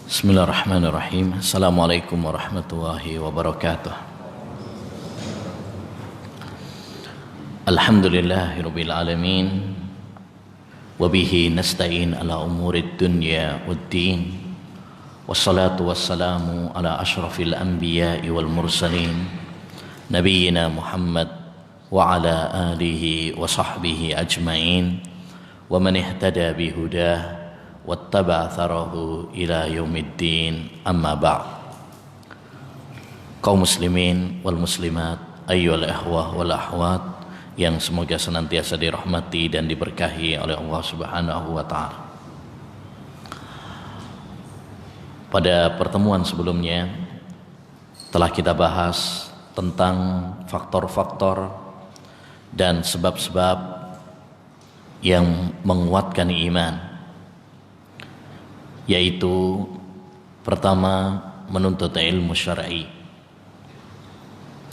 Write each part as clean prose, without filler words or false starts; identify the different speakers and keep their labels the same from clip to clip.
Speaker 1: Bismillahirrahmanirrahim. Assalamualaikum warahmatullahi wabarakatuh. Alhamdulillahirabbil alamin. Wa bihi nasta'in ala umurid dunya waddin. Wassalatu wassalamu ala asyrafil anbiya'i wal mursalin. Nabiyyina Muhammad wa ala alihi wa sahbihi ajma'in. Wa man ihtada bihudah wattaba' tharahu ila yaumiddin, amma ba'd. Kaum muslimin wal muslimat, ayyuhal ikhwah wal akhwat yang semoga senantiasa dirahmati dan diberkahi oleh Allah Subhanahu wa taala. Pada pertemuan sebelumnya telah kita bahas tentang faktor-faktor dan sebab-sebab yang menguatkan iman, yaitu pertama, menuntut ilmu syar'i,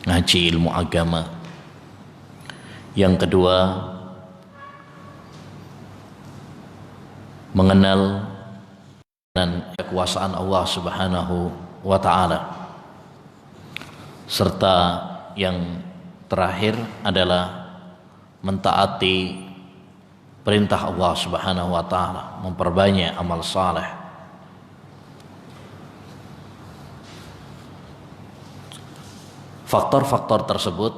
Speaker 1: ngaji ilmu agama. Yang kedua, mengenal dan kekuasaan Allah Subhanahu wa taala. Serta yang terakhir adalah mentaati perintah Allah Subhanahu wa taala, memperbanyak amal saleh. Faktor-faktor tersebut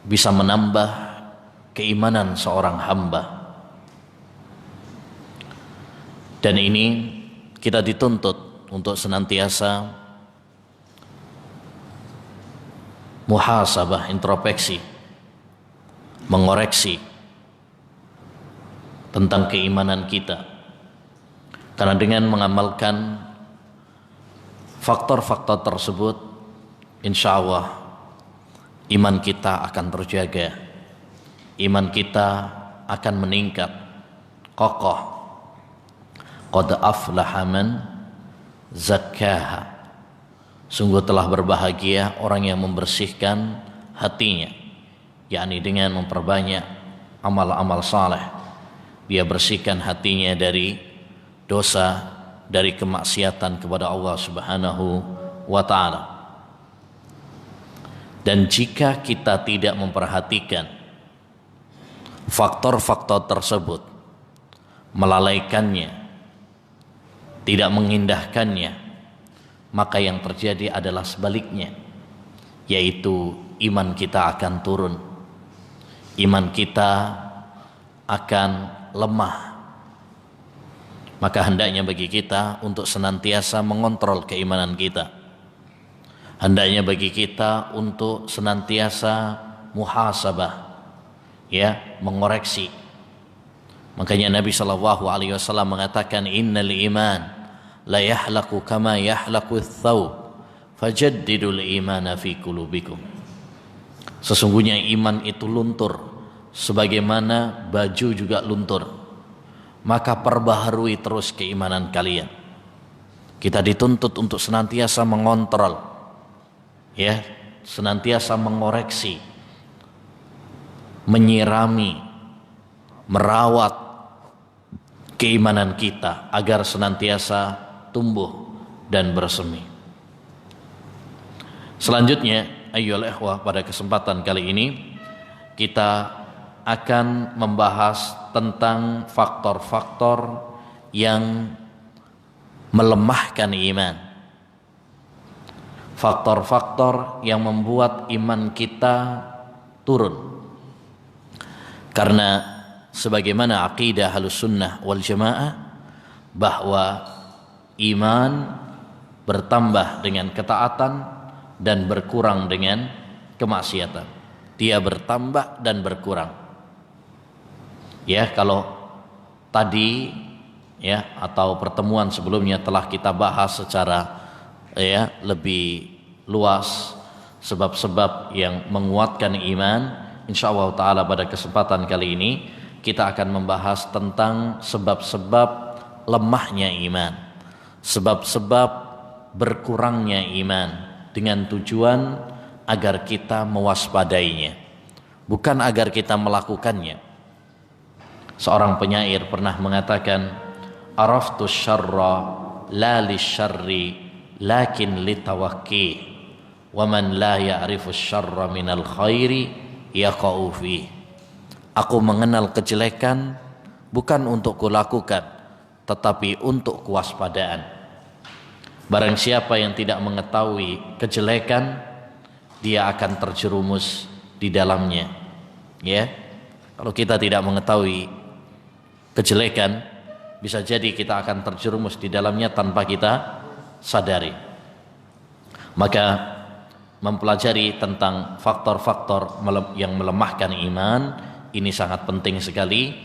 Speaker 1: bisa menambah keimanan seorang hamba. Dan ini kita dituntut untuk senantiasa muhasabah, introspeksi, mengoreksi tentang keimanan kita. Karena dengan mengamalkan faktor-faktor tersebut, insya Allah iman kita akan terjaga, iman kita akan meningkat kokoh. Qad aflaha man zakkaha. Sungguh telah berbahagia orang yang membersihkan hatinya, yakni dengan memperbanyak amal-amal saleh. Dia bersihkan hatinya dari dosa, dari kemaksiatan kepada Allah Subhanahu wa taala. Dan jika kita tidak memperhatikan faktor-faktor tersebut, melalaikannya, tidak mengindahkannya, maka yang terjadi adalah sebaliknya, yaitu iman kita akan turun, iman kita akan lemah. Maka hendaknya bagi kita untuk senantiasa mengontrol keimanan kita. Hendaknya bagi kita untuk senantiasa muhasabah, ya, mengoreksi. Makanya Nabi SAW mengatakan, innal iman la yahlaku kama yahlaku thawb fajaddidul imana fi qulubikum. Sesungguhnya iman itu luntur sebagaimana baju juga luntur, maka perbaharui terus keimanan kalian. Kita dituntut untuk senantiasa mengontrol, ya, senantiasa mengoreksi, menyirami, merawat keimanan kita agar senantiasa tumbuh dan bersemi. Selanjutnya, ayyuhal ikhwah, pada kesempatan kali ini kita akan membahas tentang faktor-faktor yang melemahkan iman, faktor-faktor yang membuat iman kita turun. Karena sebagaimana aqidah Ahlussunnah wal Jamaah, bahwa iman bertambah dengan ketaatan dan berkurang dengan kemaksiatan. Dia bertambah dan berkurang. Ya, kalau tadi, ya, atau pertemuan sebelumnya telah kita bahas secara, ya, lebih luas sebab-sebab yang menguatkan iman. Insyaallah taala pada kesempatan kali ini kita akan membahas tentang sebab-sebab lemahnya iman, sebab-sebab berkurangnya iman, dengan tujuan agar kita mewaspadainya, bukan agar kita melakukannya. Seorang penyair pernah mengatakan, araftu syarra la lisyarri lakin litawakki wa man la ya'rifu syarra minal khairi yaqa'u fi. Aku mengenal kejelekan bukan untuk kulakukan tetapi untuk kewaspadaan. Barang siapa yang tidak mengetahui kejelekan, dia akan terjerumus di dalamnya. Ya, kalau kita tidak mengetahui kejelekan, bisa jadi kita akan terjerumus di dalamnya tanpa kita sadari. Maka mempelajari tentang faktor-faktor yang melemahkan iman ini sangat penting sekali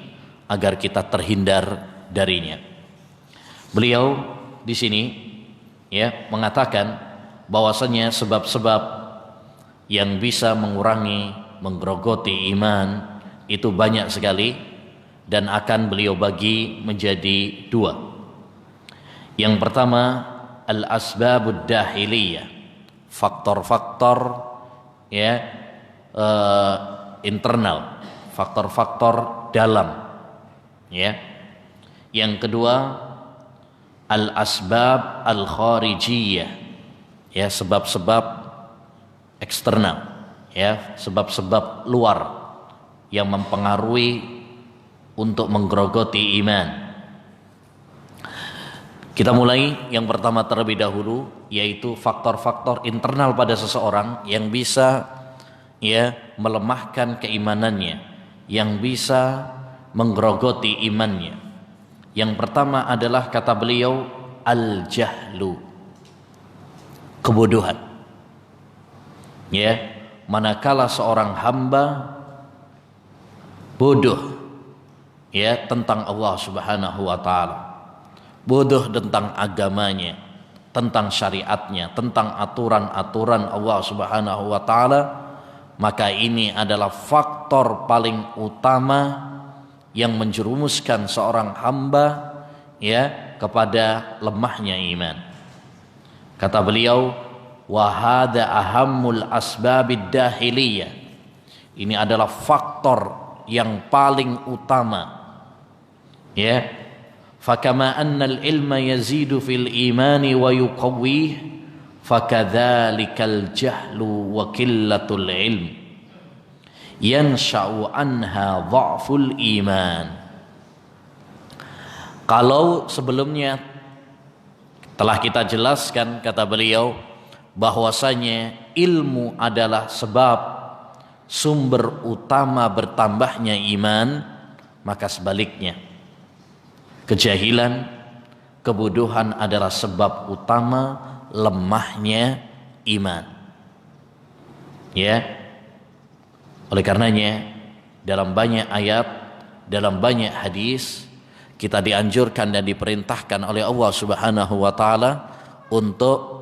Speaker 1: agar kita terhindar darinya. Beliau di sini mengatakan bahwasanya sebab-sebab yang bisa mengurangi, menggerogoti iman itu banyak sekali dan akan beliau bagi menjadi dua. Yang pertama, al-asbabud dahiliyah, faktor-faktor internal, faktor-faktor dalam. Yang kedua, al-asbab al-kharijiyah, sebab-sebab eksternal, sebab-sebab luar yang mempengaruhi untuk menggerogoti iman. Kita mulai yang pertama terlebih dahulu, yaitu faktor-faktor internal pada seseorang yang bisa melemahkan keimanannya, yang bisa menggerogoti imannya. Yang pertama adalah, kata beliau, al-jahlu, kebodohan. Manakala seorang hamba bodoh tentang Allah Subhanahu wa taala, bodoh tentang agamanya, tentang syariatnya, tentang aturan-aturan Allah Subhanahu wa taala, maka ini adalah faktor paling utama yang menjerumuskan seorang hamba kepada lemahnya iman. Kata beliau, wa hadza ahammul asbabid dahiliyah. Ini adalah faktor yang paling utama. Fakama annal ilma yazidu fil imani wa yuqawwih, fakadzalikal jahlu wa qillatul ilm yansha'u anha dha'ful iman. Kalau sebelumnya telah kita jelaskan, kata beliau, bahwasanya ilmu adalah sebab sumber utama bertambahnya iman, maka sebaliknya kejahilan, kebodohan adalah sebab utama lemahnya iman. Oleh karenanya dalam banyak ayat, dalam banyak hadis, kita dianjurkan dan diperintahkan oleh Allah Subhanahu wa taala untuk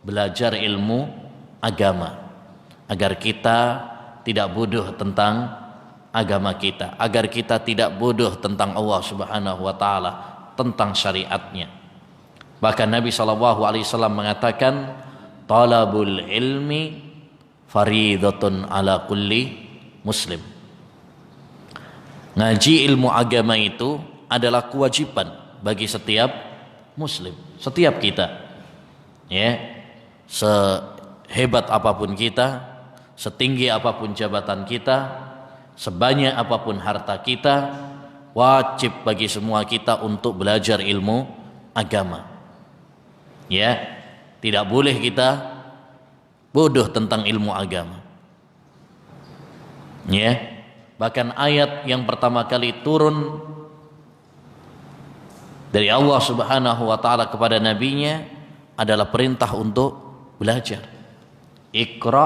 Speaker 1: belajar ilmu agama, agar kita tidak bodoh tentang agama kita, agar kita tidak bodoh tentang Allah Subhanahu wa taala, tentang syariatnya. Bahkan Nabi SAW mengatakan, talabul ilmi faridatun ala kulli muslim. Ngaji ilmu agama itu adalah kewajiban bagi setiap muslim, setiap kita. Sehebat apapun kita, setinggi apapun jabatan kita, sebanyak apapun harta kita, wajib bagi semua kita untuk belajar ilmu agama. Tidak boleh kita bodoh tentang ilmu agama. Bahkan ayat yang pertama kali turun dari Allah Subhanahu wa taala kepada nabinya adalah perintah untuk belajar. Iqra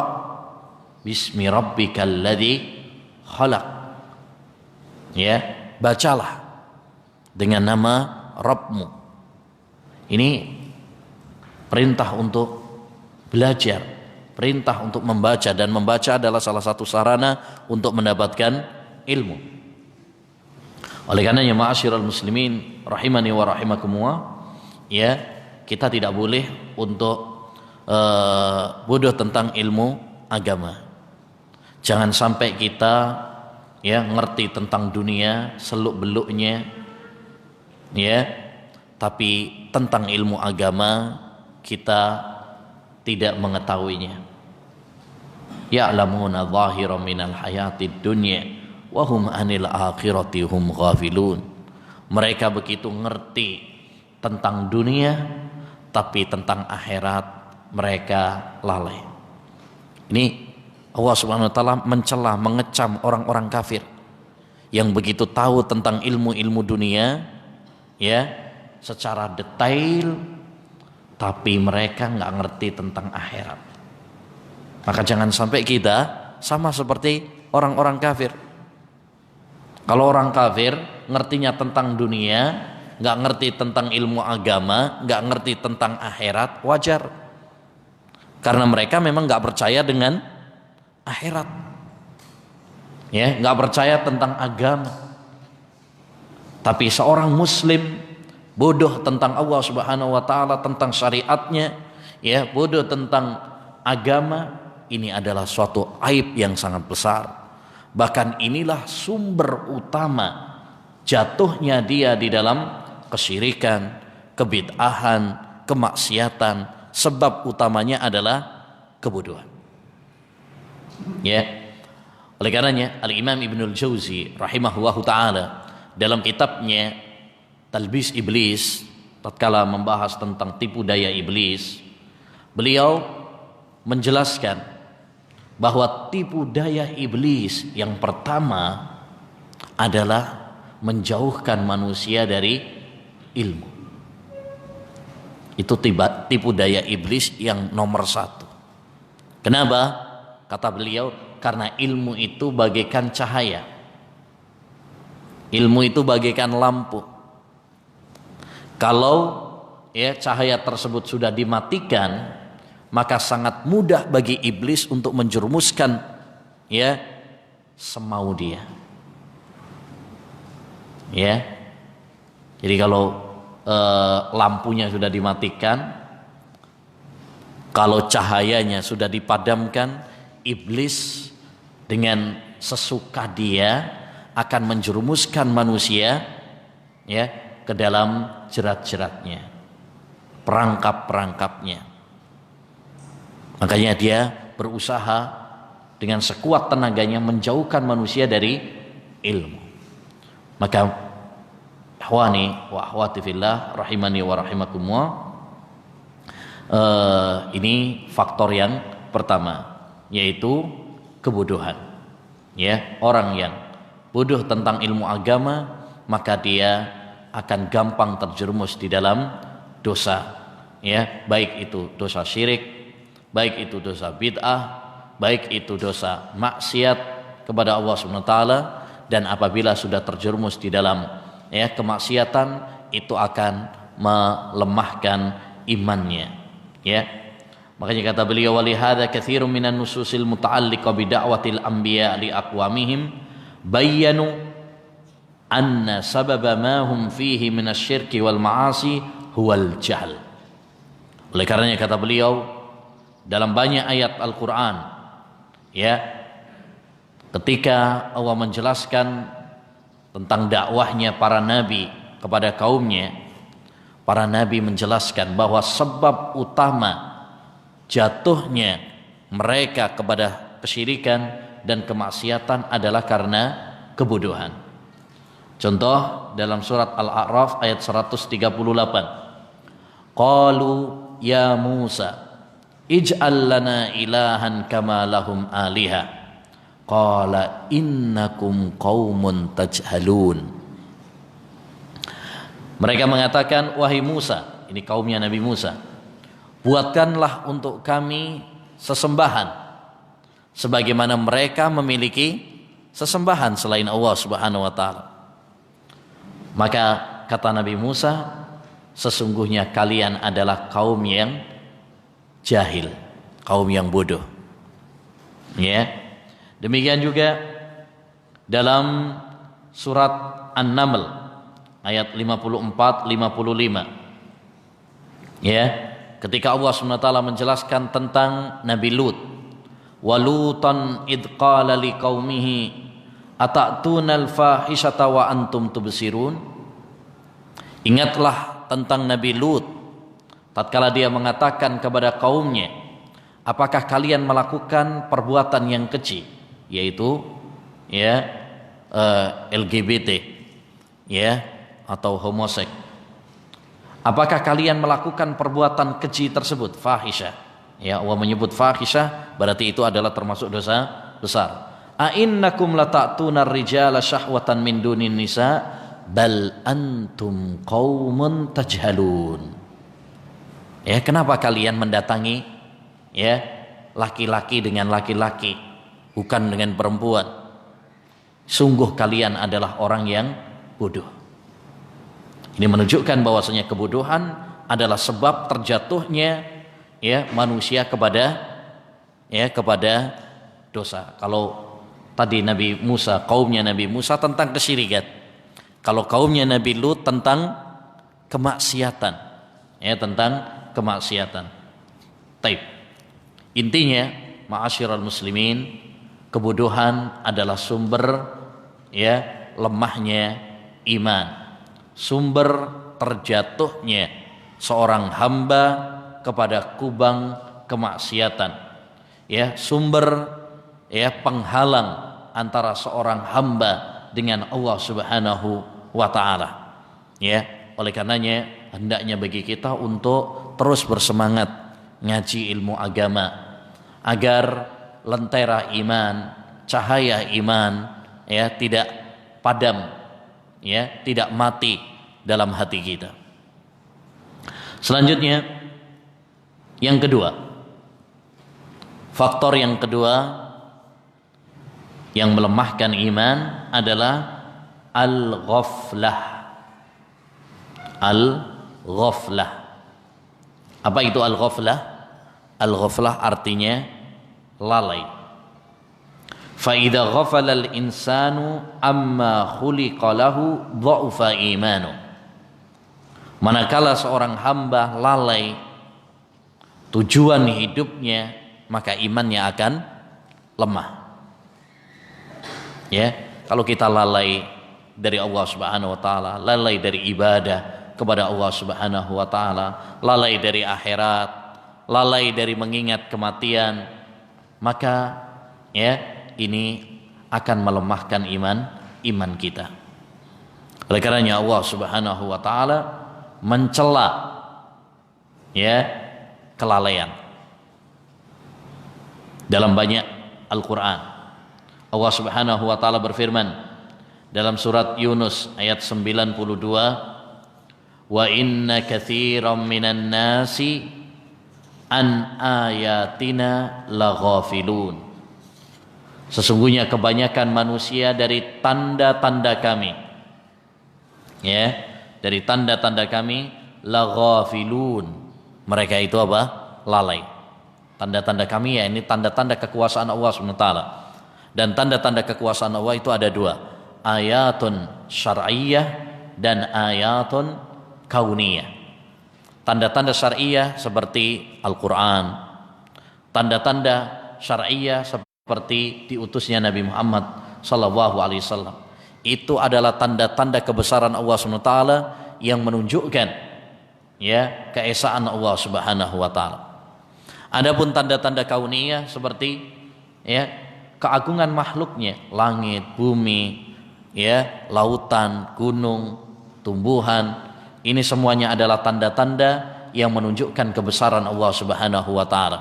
Speaker 1: bismi rabbikal ladzi khalaq. Bacalah dengan nama Rabbmu. Ini perintah untuk belajar, perintah untuk membaca, dan membaca adalah salah satu sarana untuk mendapatkan ilmu. Oleh karenanya, ma'asyiral muslimin rahimani wa rahimakumullah, kita tidak boleh untuk bodoh tentang ilmu agama. Jangan sampai kita ngerti tentang dunia seluk beluknya, tapi tentang ilmu agama kita tidak mengetahuinya. Ya'lamuna zahiran minal hayatid dunya wa hum 'anil akhirati hum ghafilun. Mereka begitu ngerti tentang dunia, tapi tentang akhirat mereka lalai. Ini Allah Subhanahu wa taala mencela, mengecam orang-orang kafir yang begitu tahu tentang ilmu-ilmu dunia ya secara detail, tapi mereka nggak ngerti tentang akhirat. Maka jangan sampai kita sama seperti orang-orang kafir. Kalau orang kafir ngertinya tentang dunia, nggak ngerti tentang ilmu agama, nggak ngerti tentang akhirat, wajar. Karena mereka memang nggak percaya dengan akhirat, ya, nggak percaya tentang agama. Tapi seorang Muslim bodoh tentang Allah Subhanahu wa taala, tentang syariatnya, ya, bodoh tentang agama, ini adalah suatu aib yang sangat besar. Bahkan inilah sumber utama jatuhnya dia di dalam kesyirikan, kebid'ahan, kemaksiatan. Sebab utamanya adalah kebodohan. Ya. Oleh karenanya Al-Imam Ibnul Jauzi rahimahullahu taala dalam kitabnya Talbis Iblis, tatkala membahas tentang tipu daya iblis, beliau menjelaskan bahwa tipu daya iblis yang pertama adalah menjauhkan manusia dari ilmu. Itu tipu daya iblis yang nomor satu. Kenapa? Kata beliau, karena ilmu itu bagaikan cahaya. Ilmu itu bagaikan lampu. Kalau ya cahaya tersebut sudah dimatikan, maka sangat mudah bagi iblis untuk menjerumuskan ya semau dia. Ya. Jadi kalau lampunya sudah dimatikan, kalau cahayanya sudah dipadamkan, iblis dengan sesuka dia akan menjerumuskan manusia ya ke dalam jerat-jeratnya, perangkap-perangkapnya. Makanya dia berusaha dengan sekuat tenaganya menjauhkan manusia dari ilmu. Maka ikhwani wa akhwati fillah rahimani wa rahimakumullah, ini faktor yang pertama, yaitu kebodohan. Ya, orang yang bodoh tentang ilmu agama, maka dia akan gampang terjerumus di dalam dosa, ya, baik itu dosa syirik, baik itu dosa bid'ah, baik itu dosa maksiat kepada Allah Subhanahu wa taala. Dan apabila sudah terjerumus di dalam ya kemaksiatan, itu akan melemahkan imannya, ya. Makanya kata beliau, walihada katsirun minan nususil muta'alliqah bi da'watil anbiya li aqwamihim bayyanu anna sababa ma hum fihi minasyirki wal ma'asi huwal jahl. Oleh karenanya kata beliau, dalam banyak ayat Al-Qur'an ya, ketika Allah menjelaskan tentang dakwahnya para nabi kepada kaumnya, para nabi menjelaskan bahwa sebab utama jatuhnya mereka kepada kesyirikan dan kemaksiatan adalah karena kebodohan. Contoh dalam surat Al-A'raf ayat 138. Qalu ya Musa ij'al lana ilahan kama lahum aliha. Qala innakum qaumun tajhalun. Mereka mengatakan, wahai Musa, ini kaumnya Nabi Musa, buatkanlah untuk kami sesembahan sebagaimana mereka memiliki sesembahan selain Allah Subhanahu wa taala. Maka kata Nabi Musa, sesungguhnya kalian adalah kaum yang jahil, kaum yang bodoh. Ya. Demikian juga dalam surat An-Naml ayat 54-55. Ya, ketika Allah SWT menjelaskan tentang Nabi Lut, walutan id qala liqaumihi ata'tunal fahishata wa antum tubsirun. Ingatlah tentang Nabi Lut tatkala dia mengatakan kepada kaumnya, apakah kalian melakukan perbuatan yang keji, yaitu ya LGBT ya atau homoseks. Apakah kalian melakukan perbuatan keji tersebut, fahisyah? Ya, Allah menyebut fahisyah berarti itu adalah termasuk dosa besar. A innakum lata'tunar rijala syahwatan min dunin nisa bal antum qaumun tajhalun. Ya, kenapa kalian mendatangi ya laki-laki dengan laki-laki bukan dengan perempuan? Sungguh kalian adalah orang yang bodoh. Ini menunjukkan bahwasanya kebodohan adalah sebab terjatuhnya ya manusia kepada dosa. Kalau tadi Nabi Musa, kaumnya Nabi Musa tentang kesyirikan, kalau kaumnya Nabi Lut tentang kemaksiatan, ya tentang kemaksiatan. Taib. Intinya, ma'asyiral muslimin, kebodohan adalah sumber ya lemahnya iman, sumber terjatuhnya seorang hamba kepada kubang kemaksiatan, ya sumber ya penghalang antara seorang hamba dengan Allah Subhanahu wa taala. Ya, oleh karenanya hendaknya bagi kita untuk terus bersemangat ngaji ilmu agama agar lentera iman, cahaya iman ya tidak padam, ya tidak mati dalam hati kita. Selanjutnya yang kedua, faktor yang kedua yang melemahkan iman adalah al-ghaflah. Al-ghaflah. Apa itu al-ghaflah? Al-ghaflah artinya lalai. Fa idza ghafala al-insanu amma khuliqa lahu dha'fa imanu. Manakala seorang hamba lalai tujuan hidupnya, maka imannya akan lemah. Ya, kalau kita lalai dari Allah Subhanahu wa taala, lalai dari ibadah kepada Allah Subhanahu wa taala, lalai dari akhirat, lalai dari mengingat kematian, maka ya ini akan melemahkan iman kita. Oleh karenanya Allah Subhanahu wa taala mencela ya kelalaian dalam banyak Al-Qur'an. Allah Subhanahu wa taala berfirman dalam surat Yunus ayat 92, wa inna katsiran minan nasi an ayatina laghafilun. Sesungguhnya kebanyakan manusia dari tanda-tanda kami, ya, dari tanda-tanda kami laghafilun. Mereka itu apa? Lalai. Tanda-tanda kami ya ini tanda-tanda kekuasaan Allah SWT. Dan tanda-tanda kekuasaan Allah itu ada dua, ayatun syar'iyyah dan ayatun kauniyah. Tanda-tanda syar'iyyah seperti Al-Quran, tanda-tanda syar'iyyah seperti diutusnya Nabi Muhammad SAW. Itu adalah tanda-tanda kebesaran Allah SWT yang menunjukkan ya keesaan Allah Subhanahu wa taala. Adapun tanda-tanda kauniyah seperti ya keagungan makhluknya, langit, bumi, ya, lautan, gunung, tumbuhan, ini semuanya adalah tanda-tanda yang menunjukkan kebesaran Allah Subhanahu wa taala.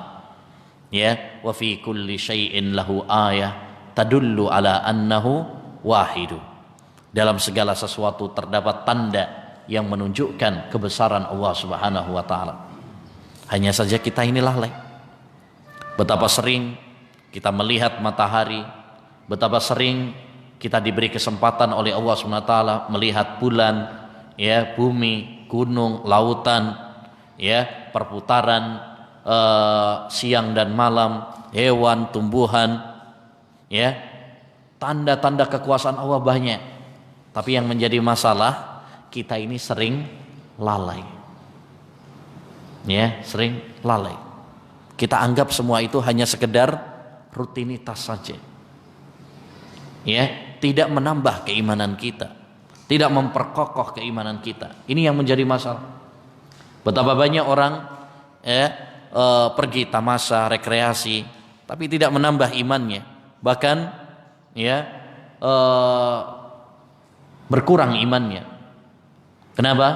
Speaker 1: Ya, wa fi kulli syai'in lahu ayah tadullu ala annahu wahidu. Dalam segala sesuatu terdapat tanda yang menunjukkan kebesaran Allah Subhanahu wa taala. Hanya saja kita ini lalai. Betapa sering kita melihat matahari, betapa sering kita diberi kesempatan oleh Allah SWT melihat bulan, ya, bumi, gunung, lautan, ya, perputaran siang dan malam, hewan, tumbuhan, ya, tanda-tanda kekuasaan Allah banyak. Tapi yang menjadi masalah kita ini sering lalai, ya, sering lalai. Kita anggap semua itu hanya sekedar rutinitas saja, ya, tidak menambah keimanan kita, tidak memperkokoh keimanan kita. Ini yang menjadi masalah. Betapa banyak orang pergi tamasya, rekreasi, tapi tidak menambah imannya, bahkan ya berkurang imannya. Kenapa?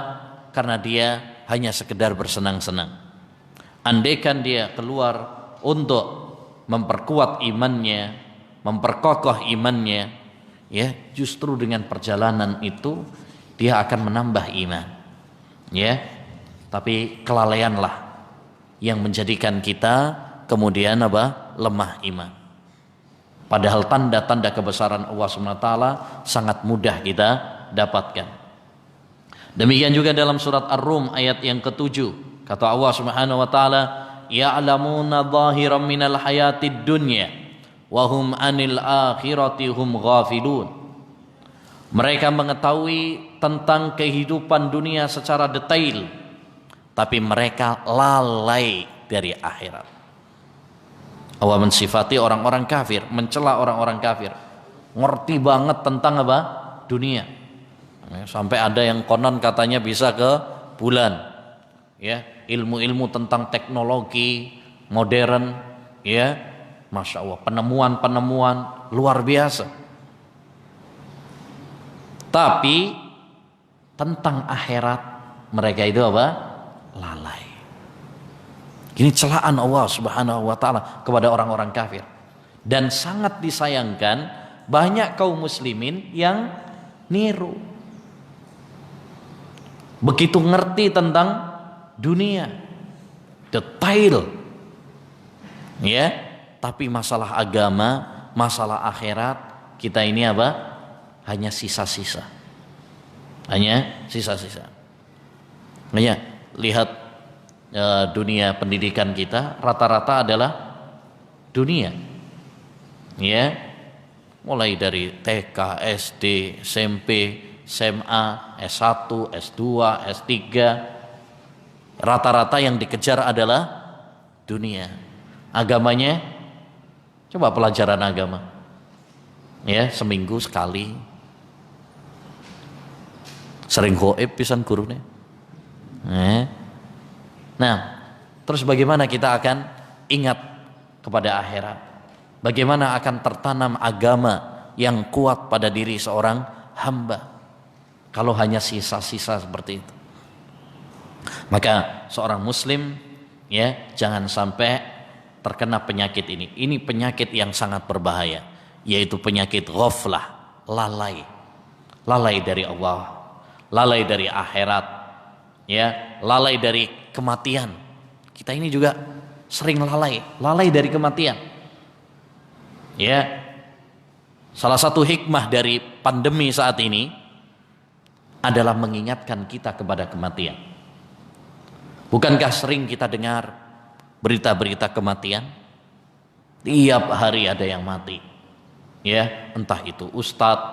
Speaker 1: Karena dia hanya sekedar bersenang-senang. Andaikan dia keluar untuk memperkuat imannya, memperkokoh imannya, ya, justru dengan perjalanan itu dia akan menambah iman. Ya. Tapi kelalaianlah yang menjadikan kita kemudian lemah iman. Padahal tanda-tanda kebesaran Allah SWT sangat mudah kita dapatkan. Demikian juga dalam surat Ar-Rum ayat yang ke-7, kata Allah Subhanahu wa taala, ya'lamuna dhahiran minal hayatid dunya wa hum 'anil akhirati hum ghafilun. Mereka mengetahui tentang kehidupan dunia secara detail, tapi mereka lalai dari akhirat. Allah mensifati orang-orang kafir, mencela orang-orang kafir. Ngerti banget tentang dunia. Sampai ada yang konon katanya bisa ke bulan. Ya, ilmu-ilmu tentang teknologi modern, ya, Masya Allah, penemuan-penemuan luar biasa. Tapi tentang akhirat mereka itu lalai. Ini celaan Allah Subhanahu wa taala kepada orang-orang kafir. Dan sangat disayangkan banyak kaum muslimin yang niru. Begitu ngerti tentang dunia, detail, ya, tapi masalah agama, masalah akhirat kita ini hanya sisa-sisa. Hanya sisa-sisa. Makanya lihat dunia pendidikan kita rata-rata adalah dunia, ya, mulai dari TK, SD, SMP, SMA, S1, S2, S3, rata-rata yang dikejar adalah dunia. Agamanya, coba pelajaran agama, ya, seminggu sekali, sering goib pisan gurunya. Nah, terus bagaimana kita akan ingat kepada akhirat? Bagaimana akan tertanam agama yang kuat pada diri seorang hamba kalau hanya sisa-sisa seperti itu? Maka seorang muslim, ya, jangan sampai terkena penyakit ini. Ini penyakit yang sangat berbahaya, yaitu penyakit ghaflah, lalai. Lalai dari Allah, lalai dari akhirat, ya, lalai dari kematian. Kita ini juga sering lalai dari kematian. Ya. Salah satu hikmah dari pandemi saat ini adalah mengingatkan kita kepada kematian. Bukankah sering kita dengar berita-berita kematian? Tiap hari ada yang mati. Ya, entah itu ustadz,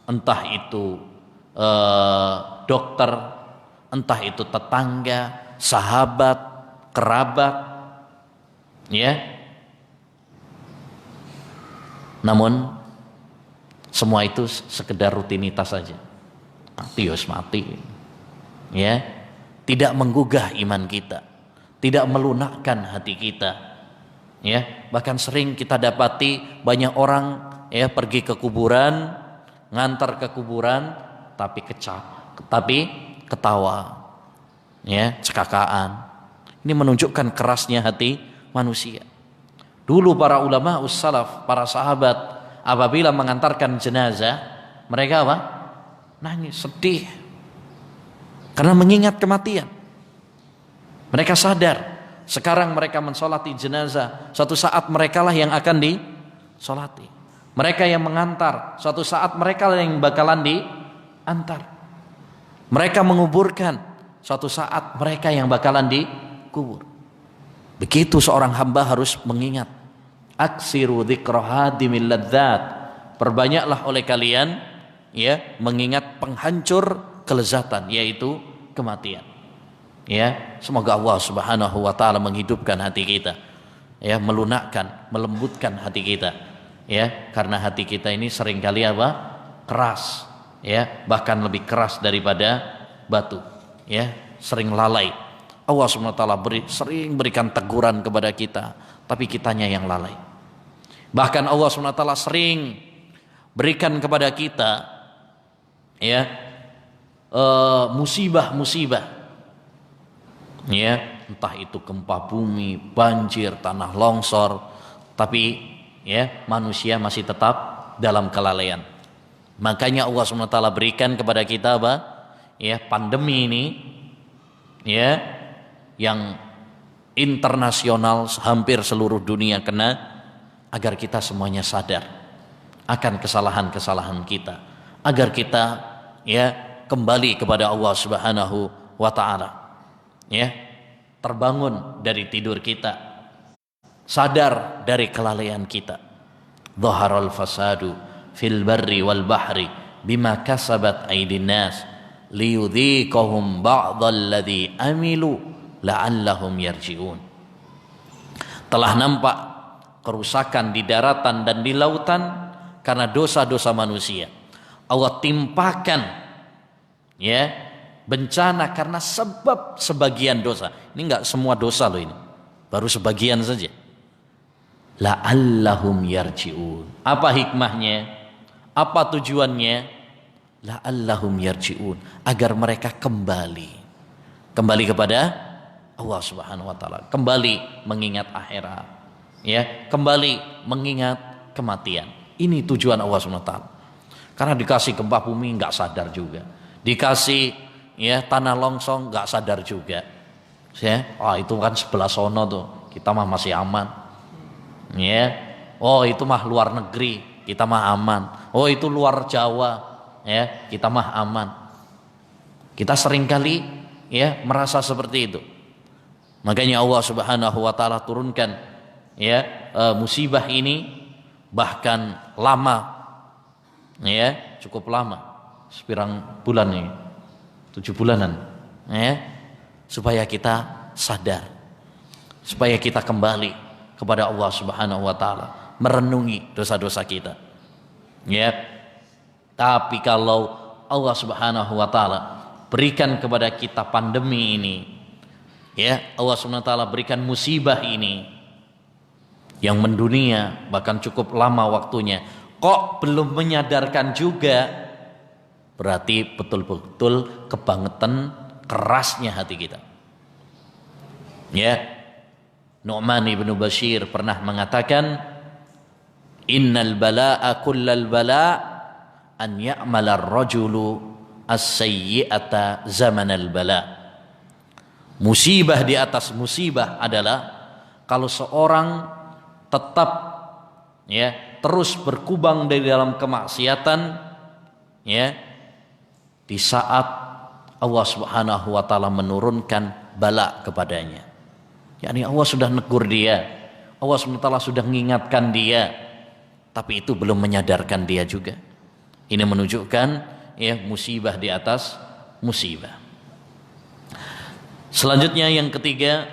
Speaker 1: entah itu dokter, entah itu tetangga, sahabat, kerabat, ya. Namun semua itu sekedar rutinitas saja. Mati, ya, tidak menggugah iman kita, tidak melunakkan hati kita, ya. Bahkan sering kita dapati banyak orang, ya, pergi ke kuburan, ngantar ke kuburan, tapi ketawa, ya, cekakaan. Ini menunjukkan kerasnya hati manusia. Dulu para ulama ussalaf, para sahabat, apabila mengantarkan jenazah, mereka nangis, sedih, karena mengingat kematian. Mereka sadar sekarang mereka mensolati jenazah, suatu saat merekalah yang akan disolati. Mereka yang mengantar, suatu saat mereka yang bakalan diantar. Mereka menguburkan, suatu saat mereka yang bakalan dikubur. Begitu seorang hamba harus mengingat. Aksiru dzikra hadimil ladzat. Perbanyaklah oleh kalian, ya, mengingat penghancur kelezatan, yaitu kematian. Ya, semoga Allah Subhanahu wa taala menghidupkan hati kita, ya, melunakkan, melembutkan hati kita, ya, karena hati kita ini seringkali keras, ya, bahkan lebih keras daripada batu, ya, sering lalai. Allah SWT sering berikan teguran kepada kita, tapi kitanya yang lalai. Bahkan Allah SWT sering berikan kepada kita ya musibah-musibah, ya, entah itu gempa bumi, banjir, tanah longsor, tapi ya manusia masih tetap dalam kelalaian. Makanya Allah SWT berikan kepada kita apa? Ya, pandemi ini ya yang internasional, hampir seluruh dunia kena, agar kita semuanya sadar akan kesalahan-kesalahan kita, agar kita ya kembali kepada Allah Subhanahu wa taala. Ya, terbangun dari tidur kita, sadar dari kelalaian kita. Dhaharal fasadu fil barri wal bahri bima kasabat aydin nas liyudhiqahum ba'dalladzi amilu la'allahum yarji'un. Telah nampak kerusakan di daratan dan di lautan karena dosa-dosa manusia. Allah timpakan ya bencana karena sebab sebagian dosa. Ini enggak semua dosa loh ini, baru sebagian saja. La'allahum yarji'un. Apa hikmahnya? Apa tujuannya? La'allahum yarji'un, agar mereka kembali kepada Allah Subhanahu wa taala, kembali mengingat akhirat, ya, kembali mengingat kematian. Ini tujuan Allah Subhanahu wa taala. Karena dikasih gempa bumi enggak sadar juga, dikasih ya tanah longsor enggak sadar juga. Ya, itu kan sebelah sono tuh, kita mah masih aman. Ya. Oh, itu mah luar negeri, kita mah aman. Oh, itu luar Jawa, ya, kita mah aman. Kita seringkali ya merasa seperti itu. Makanya Allah Subhanahu wa taala turunkan ya musibah ini bahkan lama, ya, cukup lama, sepirang bulan nih, 7 bulanan, ya, supaya kita sadar, supaya kita kembali kepada Allah Subhanahu wa taala, merenungi dosa-dosa kita. Ya. Tapi kalau Allah Subhanahu wa taala berikan kepada kita pandemi ini, ya, Allah Subhanahu wa taala berikan musibah ini yang mendunia, bahkan cukup lama waktunya, kok belum menyadarkan juga, berarti betul-betul kebangetan kerasnya hati kita. Ya, Nu'man ibn Bashir pernah mengatakan, innal bala'a kullal bala' an ya'mala ar-rajulu as-sayyi'ata zamanal bala'. Musibah di atas musibah adalah kalau seorang tetap ya terus berkubang dari dalam kemaksiatan, ya, di saat Allah Subhanahu wa taala menurunkan bala kepadanya. yakni Allah sudah negur dia, Allah SWT sudah mengingatkan dia, tapi itu belum menyadarkan dia juga. Ini menunjukkan ya musibah di atas musibah. Selanjutnya yang ketiga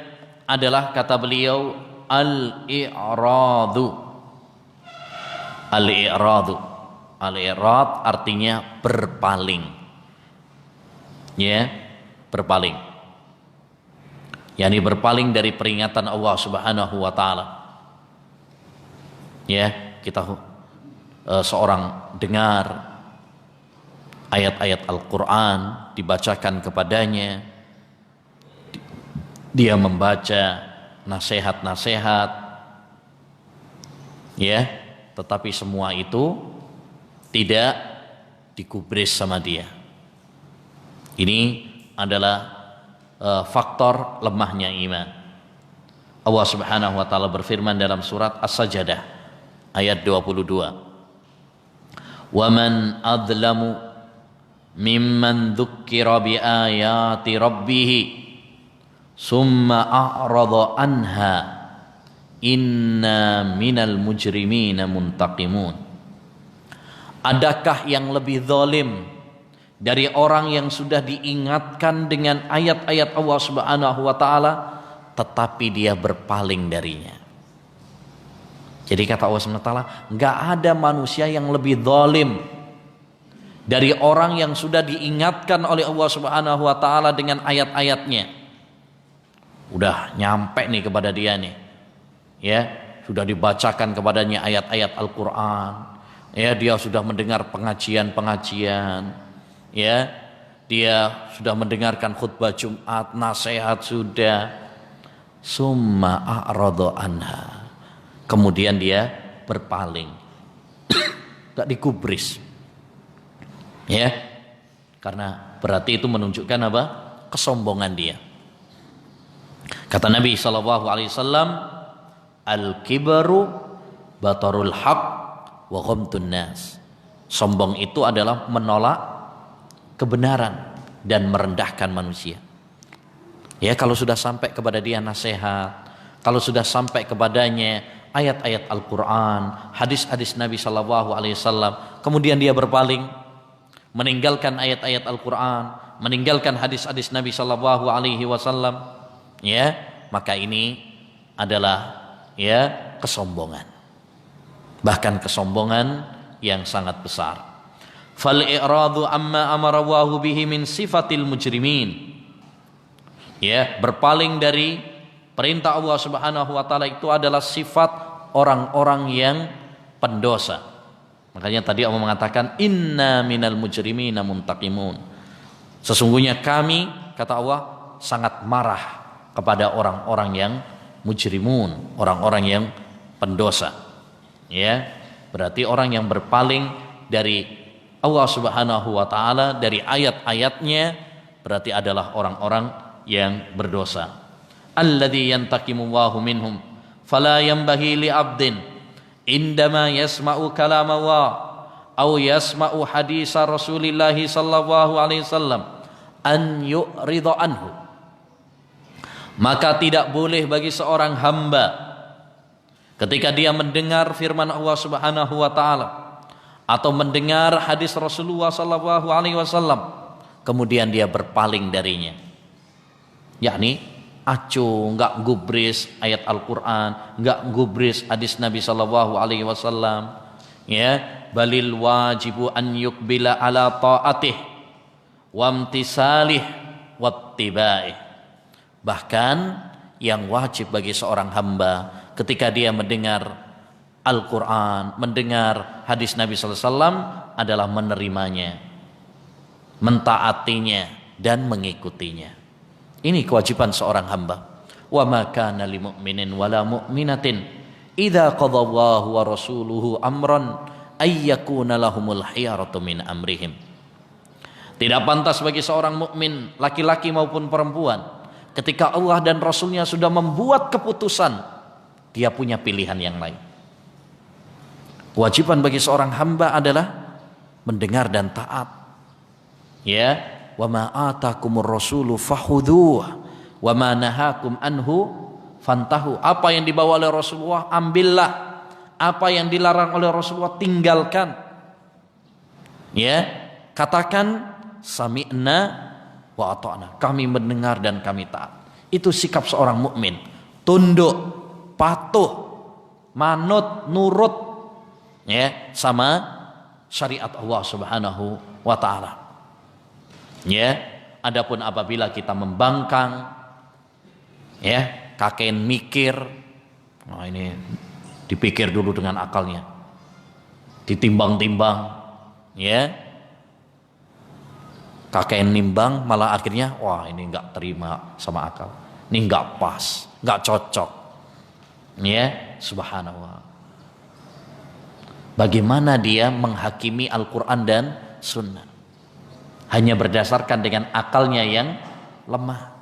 Speaker 1: adalah kata beliau al-i'radu. Al-i'radu, al-i'rad artinya berpaling, ya, berpaling, yakni berpaling dari peringatan Allah Subhanahu wa taala. Ya, kita seorang dengar ayat-ayat Al-Qur'an dibacakan kepadanya, dia membaca nasihat-nasihat, ya, tetapi semua itu tidak digubris sama dia. Ini adalah faktor lemahnya iman. Allah Subhanahu wa taala berfirman dalam surat As-Sajdah ayat 22. Wa man adlamu mimman dzukkira bi ayati rabbih summa a'rada anha inna minal mujrimina muntaqimun. Adakah yang lebih zalim dari orang yang sudah diingatkan dengan ayat-ayat Allah Subhanahu wa taala tetapi dia berpaling darinya? Jadi kata Allah Subhanahu wa taala, enggak ada manusia yang lebih zalim dari orang yang sudah diingatkan oleh Allah Subhanahu wa taala dengan ayat-ayatnya, Udah nyampe nih kepada dia nih. Ya, sudah dibacakan kepadanya ayat-ayat Al-Qur'an. Ya, dia sudah mendengar pengajian-pengajian. Ya, dia sudah mendengarkan khutbah Jumat, nasihat sudah. Summa a'rada anha. Kemudian dia berpaling. Gak digubris. Ya. Karena berarti itu menunjukkan apa? Kesombongan dia. Kata Nabi SAW, al-kibaru batarul haq wa ghamtun nas. Sombong itu adalah menolak kebenaran dan merendahkan manusia. Ya, kalau sudah sampai kepada dia nasihat, kalau sudah sampai kepadanya ayat-ayat Al-Quran, hadis-hadis Nabi SAW, kemudian dia berpaling, meninggalkan ayat-ayat Al-Quran, meninggalkan hadis-hadis Nabi SAW, ya, maka ini adalah ya kesombongan, bahkan kesombongan yang sangat besar. Fal i'radu amma amara Allahu bihi min sifatil mujrimin. Ya, berpaling dari perintah Allah Subhanahu wa taala itu adalah sifat orang-orang yang pendosa. Makanya tadi Allah mengatakan inna minal mujrimina muntaqimun. Sesungguhnya kami, kata Allah, sangat marah kepada orang-orang yang mujrimun, orang-orang yang pendosa. Ya, berarti orang yang berpaling dari Allah Subhanahu wa taala, dari ayat-ayatnya, berarti adalah orang-orang yang berdosa. Alladzi yantaqimullahu minhum fala yanbaghi li 'abdin indama yasma'u kalam Allah aw yasma'u hadis Rasulillah sallallahu alaihi wasallam an yu'rida anhu. Maka tidak boleh bagi seorang hamba ketika dia mendengar firman Allah Subhanahu wa taala atau mendengar hadis Rasulullah sallallahu alaihi wasallam kemudian dia berpaling darinya. Yakni acuh, enggak gubris ayat Al-Qur'an, enggak gubris hadis Nabi sallallahu alaihi wasallam. Ya, balil wajibu an yuqbila ala ta'atih wa imtisalih wattiba'ih. Bahkan yang wajib bagi seorang hamba ketika dia mendengar Al-Qur'an, mendengar hadis Nabi sallallahu alaihi wasallam adalah menerimanya, mentaatinya dan mengikutinya. Ini kewajiban seorang hamba. Wa ma kana lil mu'minin wala mu'minatin idza qadallahu wa rasuluhu amran ay yakuna lahumul khiyaratu min amrihim. Tidak pantas bagi seorang mukmin, laki-laki maupun perempuan, ketika Allah dan Rasulnya sudah membuat keputusan, dia punya pilihan yang lain. Kewajiban bagi seorang hamba adalah mendengar dan taat. Ya, wa ma atakumur rasulu fakhudhuh wa ma nahakum anhu fantahu. Apa yang dibawa oleh Rasulullah ambillah, apa yang dilarang oleh Rasulullah tinggalkan. Ya, katakan sami'na wa ata'na, kami mendengar dan kami taat. Itu sikap seorang mukmin, tunduk, patuh, manut, nurut ya sama syariat Allah Subhanahu wa taala. Ya, adapun apabila kita membangkang, ya, kakek mikir, nah ini dipikir dulu dengan akalnya, ditimbang-timbang, ya, kakek nimbang malah akhirnya, wah ini nggak terima sama akal, ini nggak pas, nggak cocok, ya, subhanallah. Bagaimana dia menghakimi Al-Quran dan Sunnah? Hanya berdasarkan dengan akalnya yang lemah.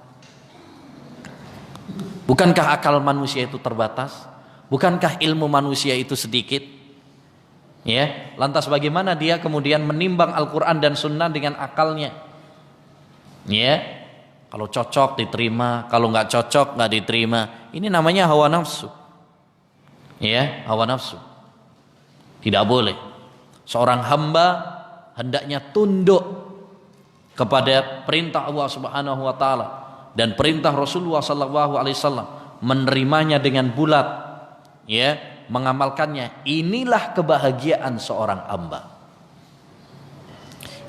Speaker 1: Bukankah akal manusia itu terbatas? Bukankah ilmu manusia itu sedikit? Ya, lantas bagaimana dia kemudian menimbang Al-Quran dan Sunnah dengan akalnya? Ya, kalau cocok diterima, kalau nggak cocok nggak diterima. Ini namanya hawa nafsu. Ya, hawa nafsu. Tidak boleh. Seorang hamba hendaknya tunduk kepada perintah Allah Subhanahu wa taala dan perintah Rasulullah sallallahu alaihi wasallam, menerimanya dengan bulat, ya, mengamalkannya. Inilah kebahagiaan seorang hamba.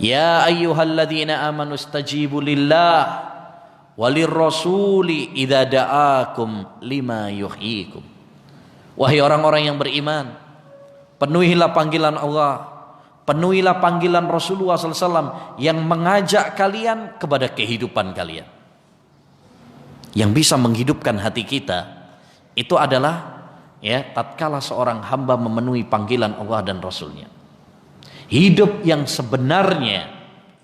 Speaker 1: Ya ayyuhalladzina amanu stajibu lillah walir rasuli idza da'akum lima yuhyikum. Wahai orang-orang yang beriman, penuhilah panggilan Allah, penuhilah panggilan Rasulullah SAW yang mengajak kalian kepada kehidupan kalian. Yang bisa menghidupkan hati kita itu adalah tatkala seorang hamba memenuhi panggilan Allah dan Rasulnya. Hidup yang sebenarnya,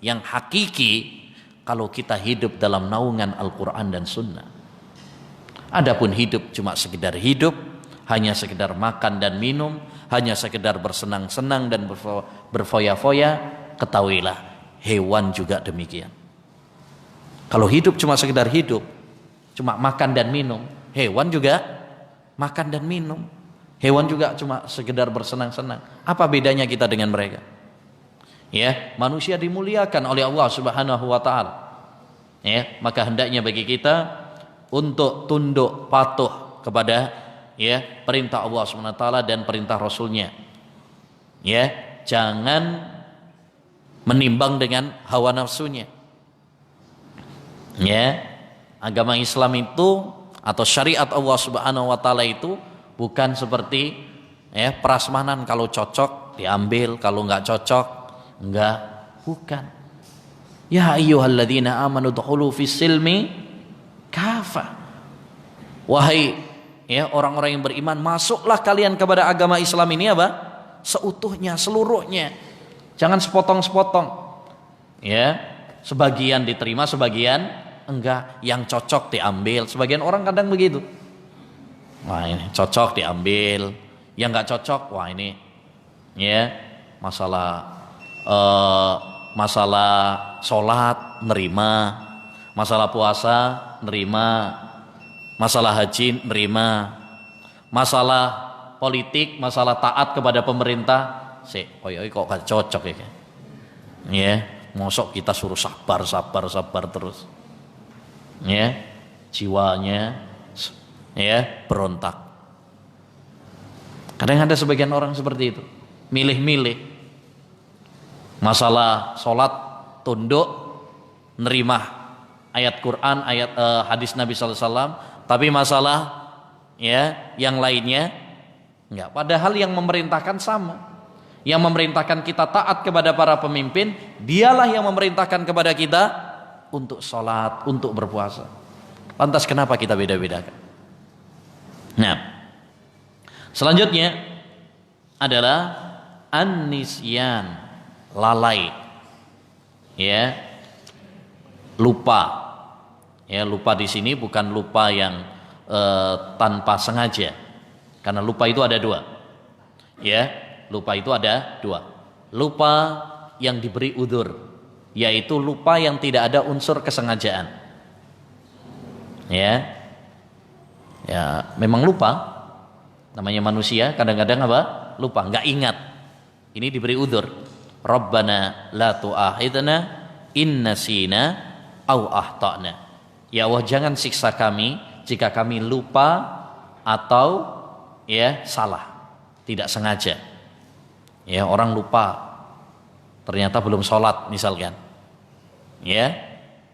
Speaker 1: yang hakiki, kalau kita hidup dalam naungan Al-Quran dan Sunnah. Adapun hidup cuma sekedar hidup, hanya sekedar makan dan minum, hanya sekedar bersenang-senang dan berfoya-foya, ketahuilah hewan juga demikian. Kalau hidup cuma sekedar hidup, cuma makan dan minum, hewan juga makan dan minum, hewan juga cuma sekedar bersenang-senang. Apa bedanya kita dengan mereka? Manusia dimuliakan oleh Allah Subhanahu wa taala. Maka hendaknya bagi kita untuk tunduk patuh kepada perintah Allah Subhanahu wa taala dan perintah Rasulnya. Jangan menimbang dengan hawa nafsunya. Agama Islam itu atau syariat Allah Subhanahu wa taala itu bukan seperti prasmanan, kalau cocok diambil, kalau enggak cocok enggak, bukan. Ya ayyuhalladzina amanu dukhulu fis silmi kafah. Wahai orang-orang yang beriman, masuklah kalian kepada agama Islam ini apa? Seutuhnya, seluruhnya. Jangan sepotong-sepotong. Sebagian diterima, sebagian enggak. Yang cocok diambil. Sebagian orang kadang begitu. Wah, ini cocok diambil. Yang enggak cocok, wah ini masalah sholat nerima, masalah puasa nerima, masalah haji nerima, masalah politik, masalah taat kepada pemerintah, kok gak cocok mosok kita suruh sabar terus, jiwanya berontak. Kadang ada sebagian orang seperti itu, milih-milih. Masalah sholat tunduk, nerima ayat Quran, ayat hadis Nabi SAW, tapi masalah yang lainnya enggak. Padahal yang memerintahkan sama, yang memerintahkan kita taat kepada para pemimpin, dialah yang memerintahkan kepada kita untuk sholat, untuk berpuasa. Lantas kenapa kita beda-bedakan? Nah, selanjutnya adalah an-nisyan, lalai, lupa. Lupa di sini bukan lupa yang tanpa sengaja, karena lupa itu ada dua. Lupa itu ada dua. Lupa yang diberi udzur, yaitu lupa yang tidak ada unsur kesengajaan. Memang lupa, namanya manusia, kadang-kadang apa? Lupa, nggak ingat. Ini diberi udzur. Rabbana la tu'akhidna in nasina aw akhtana. Ya Allah, jangan siksa kami jika kami lupa atau salah, tidak sengaja. Orang lupa ternyata belum sholat misalkan,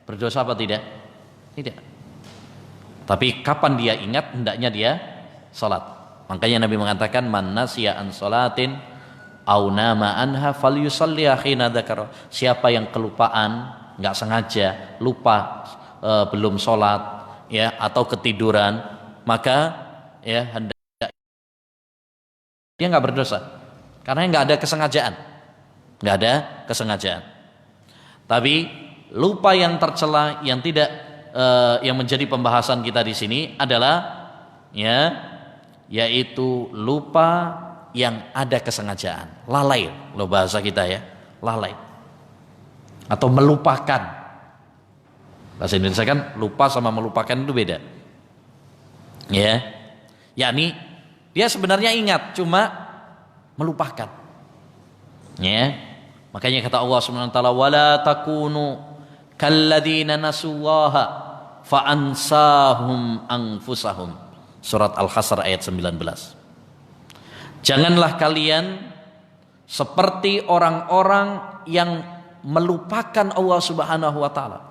Speaker 1: berdosa apa tidak? Tidak. Tapi kapan dia ingat, hendaknya dia sholat. Makanya Nabi mengatakan, man nasiya an sholatin au nama anha falyusalli hina dzakara. Siapa yang kelupaan, enggak sengaja lupa belum sholat atau ketiduran, maka hendak dia enggak berdosa karena enggak ada kesengajaan. Enggak ada kesengajaan. Tapi lupa yang tercela, yang tidak yang menjadi pembahasan kita di sini adalah yaitu lupa yang ada kesengajaan, lalai, lo bahasa kita lalai, atau melupakan. Bahasa Indonesia kan lupa sama melupakan itu beda. Yakni dia sebenarnya ingat, cuma melupakan. Makanya kata Allah Subhanahu wa taala, wala takunu kalladzina nasullaha fa ansahum anfusahum. Surat Al-Hasr ayat 19. Janganlah kalian seperti orang-orang yang melupakan Allah Subhanahu wa taala.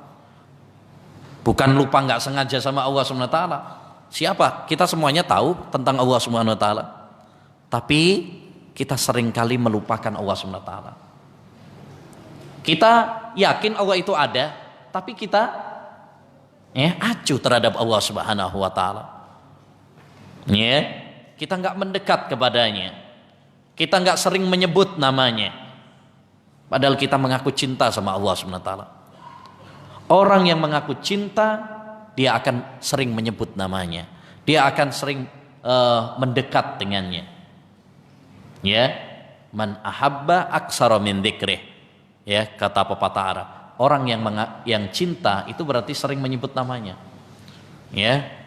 Speaker 1: Bukan lupa nggak sengaja sama Allah Subhanahu wa taala. Siapa? Kita semuanya tahu tentang Allah Subhanahu wa taala. Tapi kita seringkali melupakan Allah Subhanahu wa taala. Kita yakin Allah itu ada, tapi kita acuh terhadap Allah Subhanahu wa taala. Kita nggak mendekat kepadanya. Kita nggak sering menyebut namanya. Padahal kita mengaku cinta sama Allah Subhanahu wa taala. Orang yang mengaku cinta, dia akan sering menyebut namanya. Dia akan sering mendekat dengannya. Man ahabba aksara min dzikrih. Kata pepatah Arab. Orang yang cinta itu berarti sering menyebut namanya.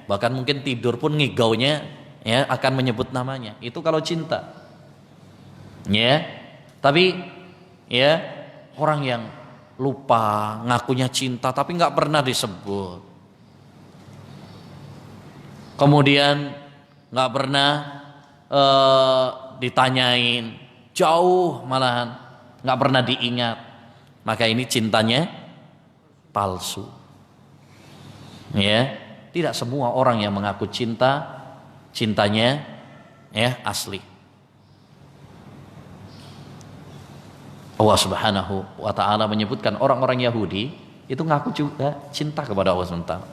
Speaker 1: Bahkan mungkin tidur pun ngigaunya akan menyebut namanya. Itu kalau cinta. Tapi orang yang lupa ngakunya cinta tapi nggak pernah disebut. Kemudian nggak pernah ditanyain, jauh malahan nggak pernah diingat, maka ini cintanya palsu. Tidak semua orang yang mengaku cinta cintanya asli. Allah Subhanahu wa taala menyebutkan orang-orang Yahudi itu ngaku juga cinta kepada Allah Subhanahu wa taala.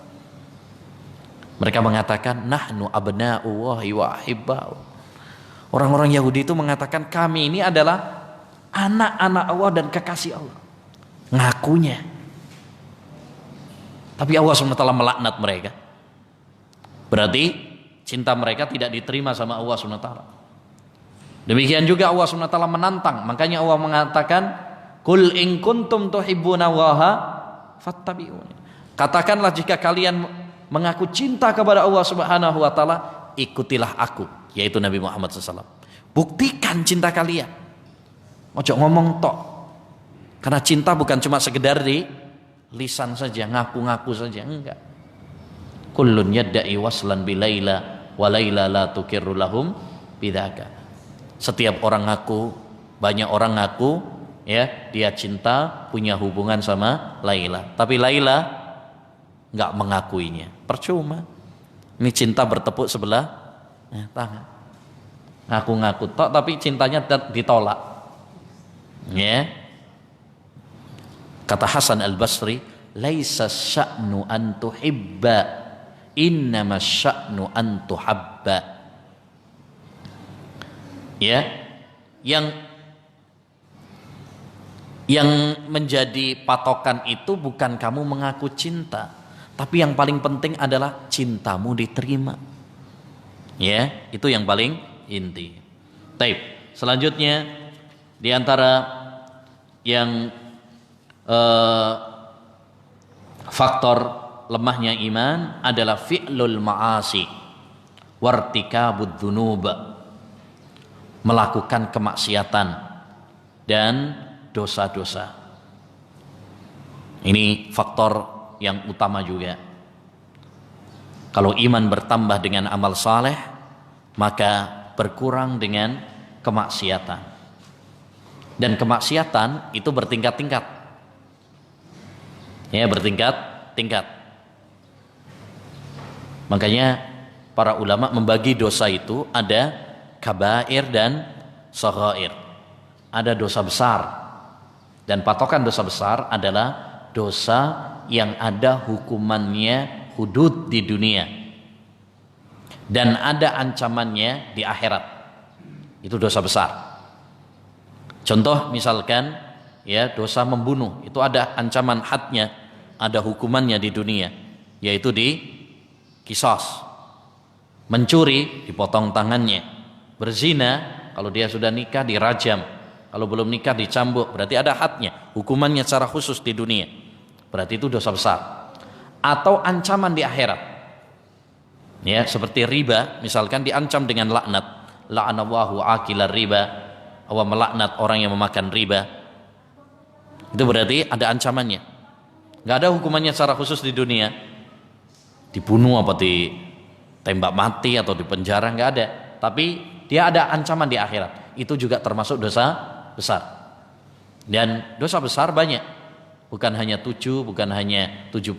Speaker 1: Mereka mengatakan nahnu abna'ullahi wa ahibba'u. Orang-orang Yahudi itu mengatakan kami ini adalah anak-anak Allah dan kekasih Allah. Ngakunya. Tapi Allah SWT melaknat mereka. Berarti cinta mereka tidak diterima sama Allah SWT. Demikian juga Allah SWT menantang. Makanya Allah mengatakan Qul in kuntum tuhibbuna Allaha fattabi'uni. Katakanlah jika kalian mengaku cinta kepada Allah Subhanahu wa taala, ikutilah aku, yaitu Nabi Muhammad SAW. Buktikan cinta kalian. Ojo ngomong tok. Karena cinta bukan cuma sekedar di lisan saja, ngaku-ngaku saja, enggak. Kullun yadda'i waslan bi Laila wa Laila la tukirru lahum bidzaka. Setiap orang ngaku, banyak orang ngaku dia cinta, punya hubungan sama Laila. Tapi Laila enggak mengakuinya. Percuma. Ini cinta bertepuk sebelah tangan. Ngaku-ngaku tok tapi cintanya ditolak. Kata Hasan Al-Basri, laisa sya'nu an tuhibba, innama sya'nu an tuhabba. Yang menjadi patokan itu bukan kamu mengaku cinta, tapi yang paling penting adalah cintamu diterima. Itu yang paling inti. Taib. Selanjutnya di antara yang faktor lemahnya iman adalah fi'lul ma'asi wartikabud dzunub, melakukan kemaksiatan dan dosa-dosa. Ini faktor yang utama juga. Kalau iman bertambah dengan amal saleh, maka berkurang dengan kemaksiatan. Dan kemaksiatan itu bertingkat-tingkat. Bertingkat-tingkat. Makanya para ulama membagi dosa itu ada kabair dan shaghair. Ada dosa besar. Dan patokan dosa besar adalah dosa yang ada hukumannya hudud di dunia dan ada ancamannya di akhirat. Itu dosa besar. Contoh misalkan dosa membunuh, itu ada ancaman hadnya, ada hukumannya di dunia, yaitu di qisas. Mencuri dipotong tangannya. Berzina kalau dia sudah nikah dirajam, kalau belum nikah dicambuk, berarti ada hadnya, hukumannya secara khusus di dunia. Berarti itu dosa besar. Atau ancaman di akhirat. Seperti riba, misalkan diancam dengan laknat. La'anallahu akilar riba. Allah melaknat orang yang memakan riba. Itu berarti ada ancamannya. Gak ada hukumannya secara khusus di dunia. Dibunuh apa ditembak mati atau dipenjara, gak ada. Tapi dia ada ancaman di akhirat. Itu juga termasuk dosa besar. Dan dosa besar banyak. Bukan hanya 7, bukan hanya 70.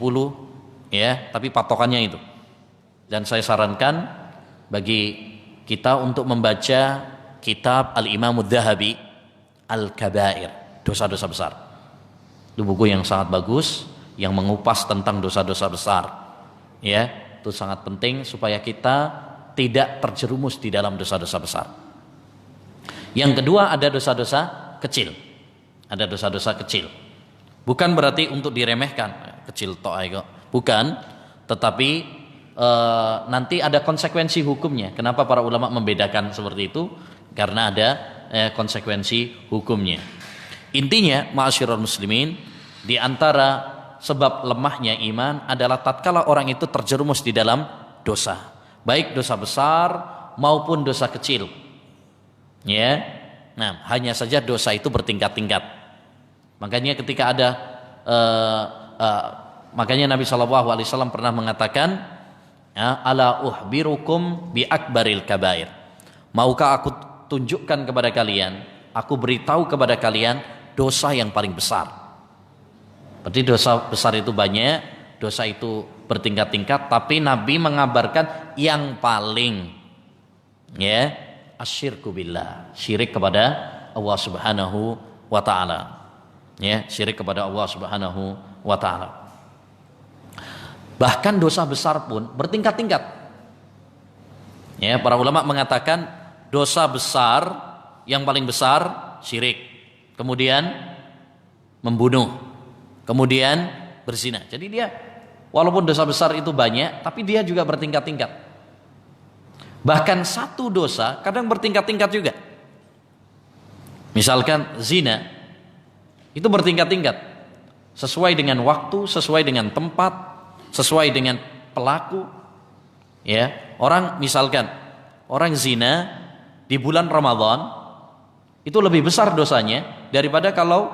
Speaker 1: ya, tapi patokannya itu. Dan saya sarankan bagi kita untuk membaca kitab Al-Imam Adz-Dzahabi Al-Kabair, dosa-dosa besar. Itu buku yang sangat bagus yang mengupas tentang dosa-dosa besar. Ya, itu sangat penting supaya kita tidak terjerumus di dalam dosa-dosa besar. Yang kedua, ada dosa-dosa kecil. Ada dosa-dosa kecil. Bukan berarti untuk diremehkan, kecil tok ae kok. Bukan, tetapi nanti ada konsekuensi hukumnya. Kenapa para ulama membedakan seperti itu? Karena ada konsekuensi hukumnya. Intinya, ma'asyiral muslimin, di antara sebab lemahnya iman adalah tatkala orang itu terjerumus di dalam dosa, baik dosa besar maupun dosa kecil. Ya, nah hanya saja dosa itu bertingkat-tingkat. Makanya ketika ada, makanya Nabi SAW pernah mengatakan, ala uhbirukum bi akbaril kabair. Maukah aku tunjukkan kepada kalian, aku beritahu kepada kalian dosa yang paling besar. Berarti dosa besar itu banyak, dosa itu bertingkat-tingkat, tapi Nabi mengabarkan yang paling, ya, asyirku billah, syirik kepada Allah Subhanahu wa taala. Ya, syirik kepada Allah Subhanahu wa taala. Bahkan dosa besar pun bertingkat-tingkat. Ya, para ulama mengatakan dosa besar yang paling besar syirik, kemudian membunuh, kemudian berzina. Jadi dia walaupun dosa besar itu banyak, tapi dia juga bertingkat-tingkat. Bahkan satu dosa kadang bertingkat-tingkat juga. Misalkan zina, itu bertingkat-tingkat. Sesuai dengan waktu, sesuai dengan tempat, sesuai dengan pelaku. Ya, orang misalkan orang zina di bulan Ramadan itu lebih besar dosanya daripada kalau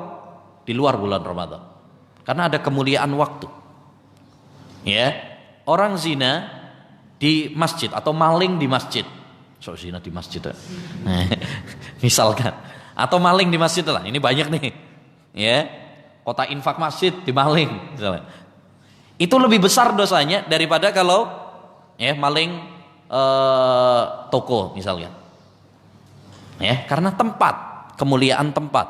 Speaker 1: di luar bulan Ramadan. Karena ada kemuliaan waktu. Ya, orang zina di masjid atau maling di masjid, zina di masjid, misalkan, atau maling di masjid lah, ini banyak nih, ya, kota infak masjid di maling, misalnya. Itu lebih besar dosanya daripada kalau ya maling toko misalnya, ya, karena tempat, kemuliaan tempat.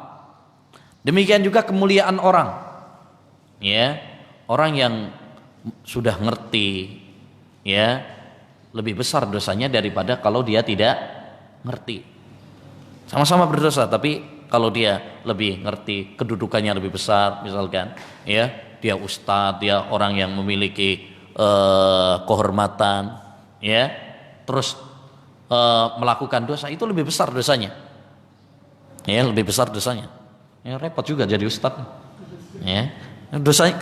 Speaker 1: Demikian juga kemuliaan orang, ya, orang yang sudah ngerti, ya, lebih besar dosanya daripada kalau dia tidak ngerti. Sama-sama berdosa, tapi kalau dia lebih ngerti, kedudukannya lebih besar, misalkan, ya, dia ustadz, dia orang yang memiliki kehormatan, ya, terus melakukan dosa, itu lebih besar dosanya, ya, lebih besar dosanya. Ya, repot juga jadi ustadz, ya. Dosanya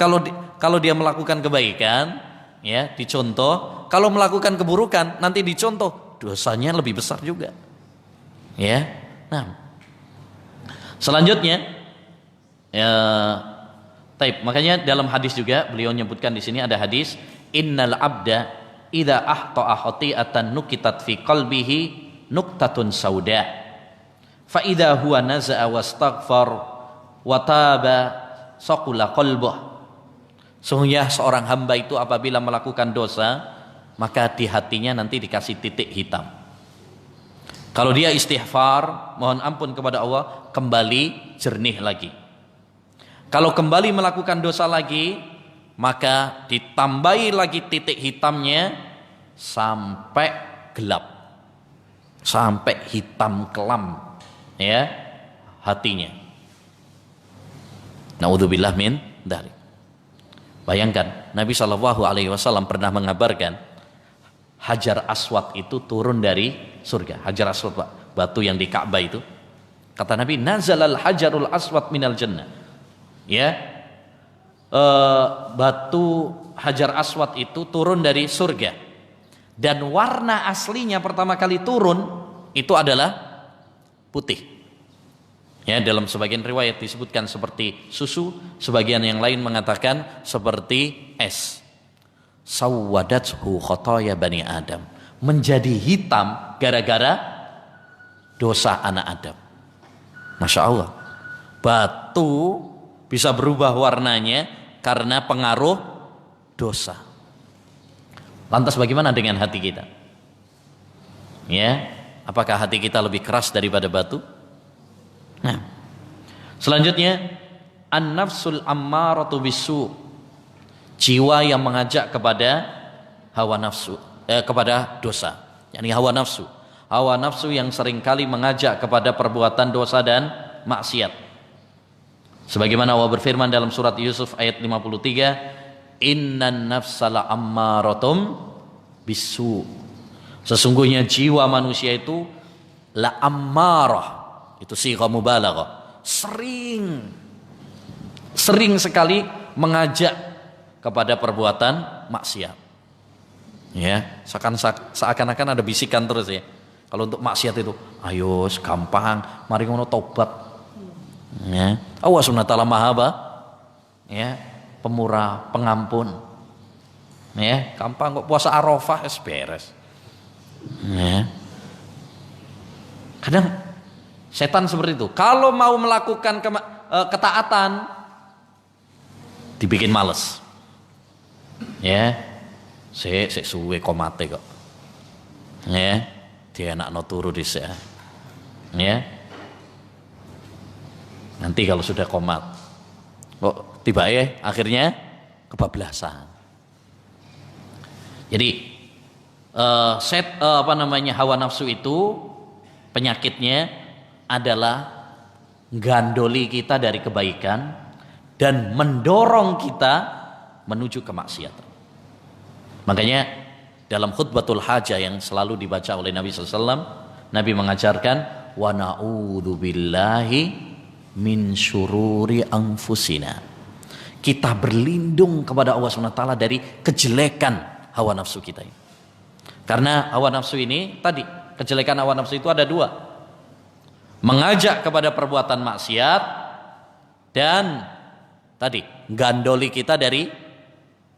Speaker 1: kalau dia melakukan kebaikan, ya, dicontoh. Kalau melakukan keburukan nanti dicontoh, dosanya lebih besar juga. Ya. Nah, selanjutnya, ya, makanya dalam hadis juga beliau menyebutkan di sini, ada hadis, innal abda idza ahta'a khati'atan nukitat fi qalbihi nuqtatun sauda fa idza huwa naza'a wastaghfar wa taba saqula qalbuh. Sesungguhnya seorang hamba itu apabila melakukan dosa, maka di hatinya nanti dikasih titik hitam. Kalau dia istighfar, mohon ampun kepada Allah, kembali jernih lagi. Kalau kembali melakukan dosa lagi, maka ditambahi lagi titik hitamnya sampai gelap, sampai hitam kelam, ya, hatinya. Naudzubillah min dzalik. Bayangkan, Nabi SAW pernah mengabarkan Hajar Aswad itu turun dari surga. Hajar Aswad, Pak, batu yang di Ka'bah itu. Kata Nabi, nazalal hajarul aswad minal jannah. Ya, batu Hajar Aswad itu turun dari surga. Dan warna aslinya pertama kali turun itu adalah putih. Ya, dalam sebagian riwayat disebutkan seperti susu, sebagian yang lain mengatakan seperti es. Sawwadathu khotoya bani Adam, menjadi hitam gara-gara dosa anak Adam. Masya Allah, batu bisa berubah warnanya karena pengaruh dosa. Lantas bagaimana dengan hati kita? Ya, apakah hati kita lebih keras daripada batu? Nah, selanjutnya an-nafsul ammaratu bisu, jiwa yang mengajak kepada hawa nafsu, kepada dosa. yakni hawa nafsu. Hawa nafsu yang seringkali mengajak kepada perbuatan dosa dan maksiat. Sebagaimana Allah berfirman dalam surat Yusuf ayat 53, "Innan nafsala ammaratum bisu." Sesungguhnya jiwa manusia itu la ammarah. Itu sighah mubalaghah. Sering sekali mengajak kepada perbuatan maksiat. Ya, seakan-akan ada bisikan terus ya. Kalau untuk maksiat itu, ayo gampang, mari ngono tobat. Ya, Allah SWT Maha apa? Ya, pemurah, pengampun. Ya, gampang kok puasa Arafah beres. Ya. Kadang setan seperti itu. Kalau mau melakukan ketaatan, dibikin males. Ya, saya suwe komate kok. Ya, dia enak no turu dhisik. Ya. Nanti kalau sudah komat, kok tiba ya akhirnya kebablasan. Jadi hawa nafsu itu penyakitnya adalah gandoli kita dari kebaikan dan mendorong kita menuju kemaksiatan. Makanya dalam khutbatul hajah yang selalu dibaca oleh Nabi SAW, Nabi mengajarkan wa na'udzubillahi min syururi anfusina. Kita berlindung kepada Allah SWT dari kejelekan hawa nafsu kita ini. Karena hawa nafsu ini tadi, kejelekan hawa nafsu itu ada dua. Mengajak kepada perbuatan maksiat dan tadi gandoli kita dari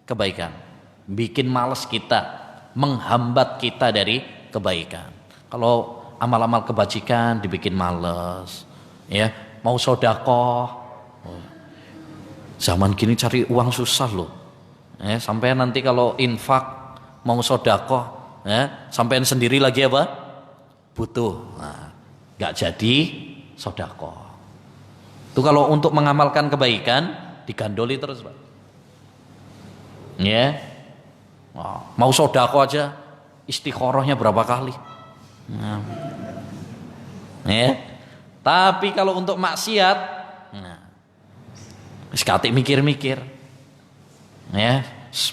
Speaker 1: kebaikan, bikin malas kita, menghambat kita dari kebaikan. Kalau amal-amal kebajikan dibikin malas, ya, mau sedekah, zaman gini cari uang susah loh, ya, sampai nanti kalau infak mau sedekah, ya, sampean sendiri lagi apa? Butuh, nah, nggak jadi sedekah. Itu kalau untuk mengamalkan kebaikan digandoli terus, Pak. Ya, mau sedekah aja istikharahnya berapa kali? Nah. Ya. Tapi kalau untuk maksiat, nah, sekali mikir-mikir, ya,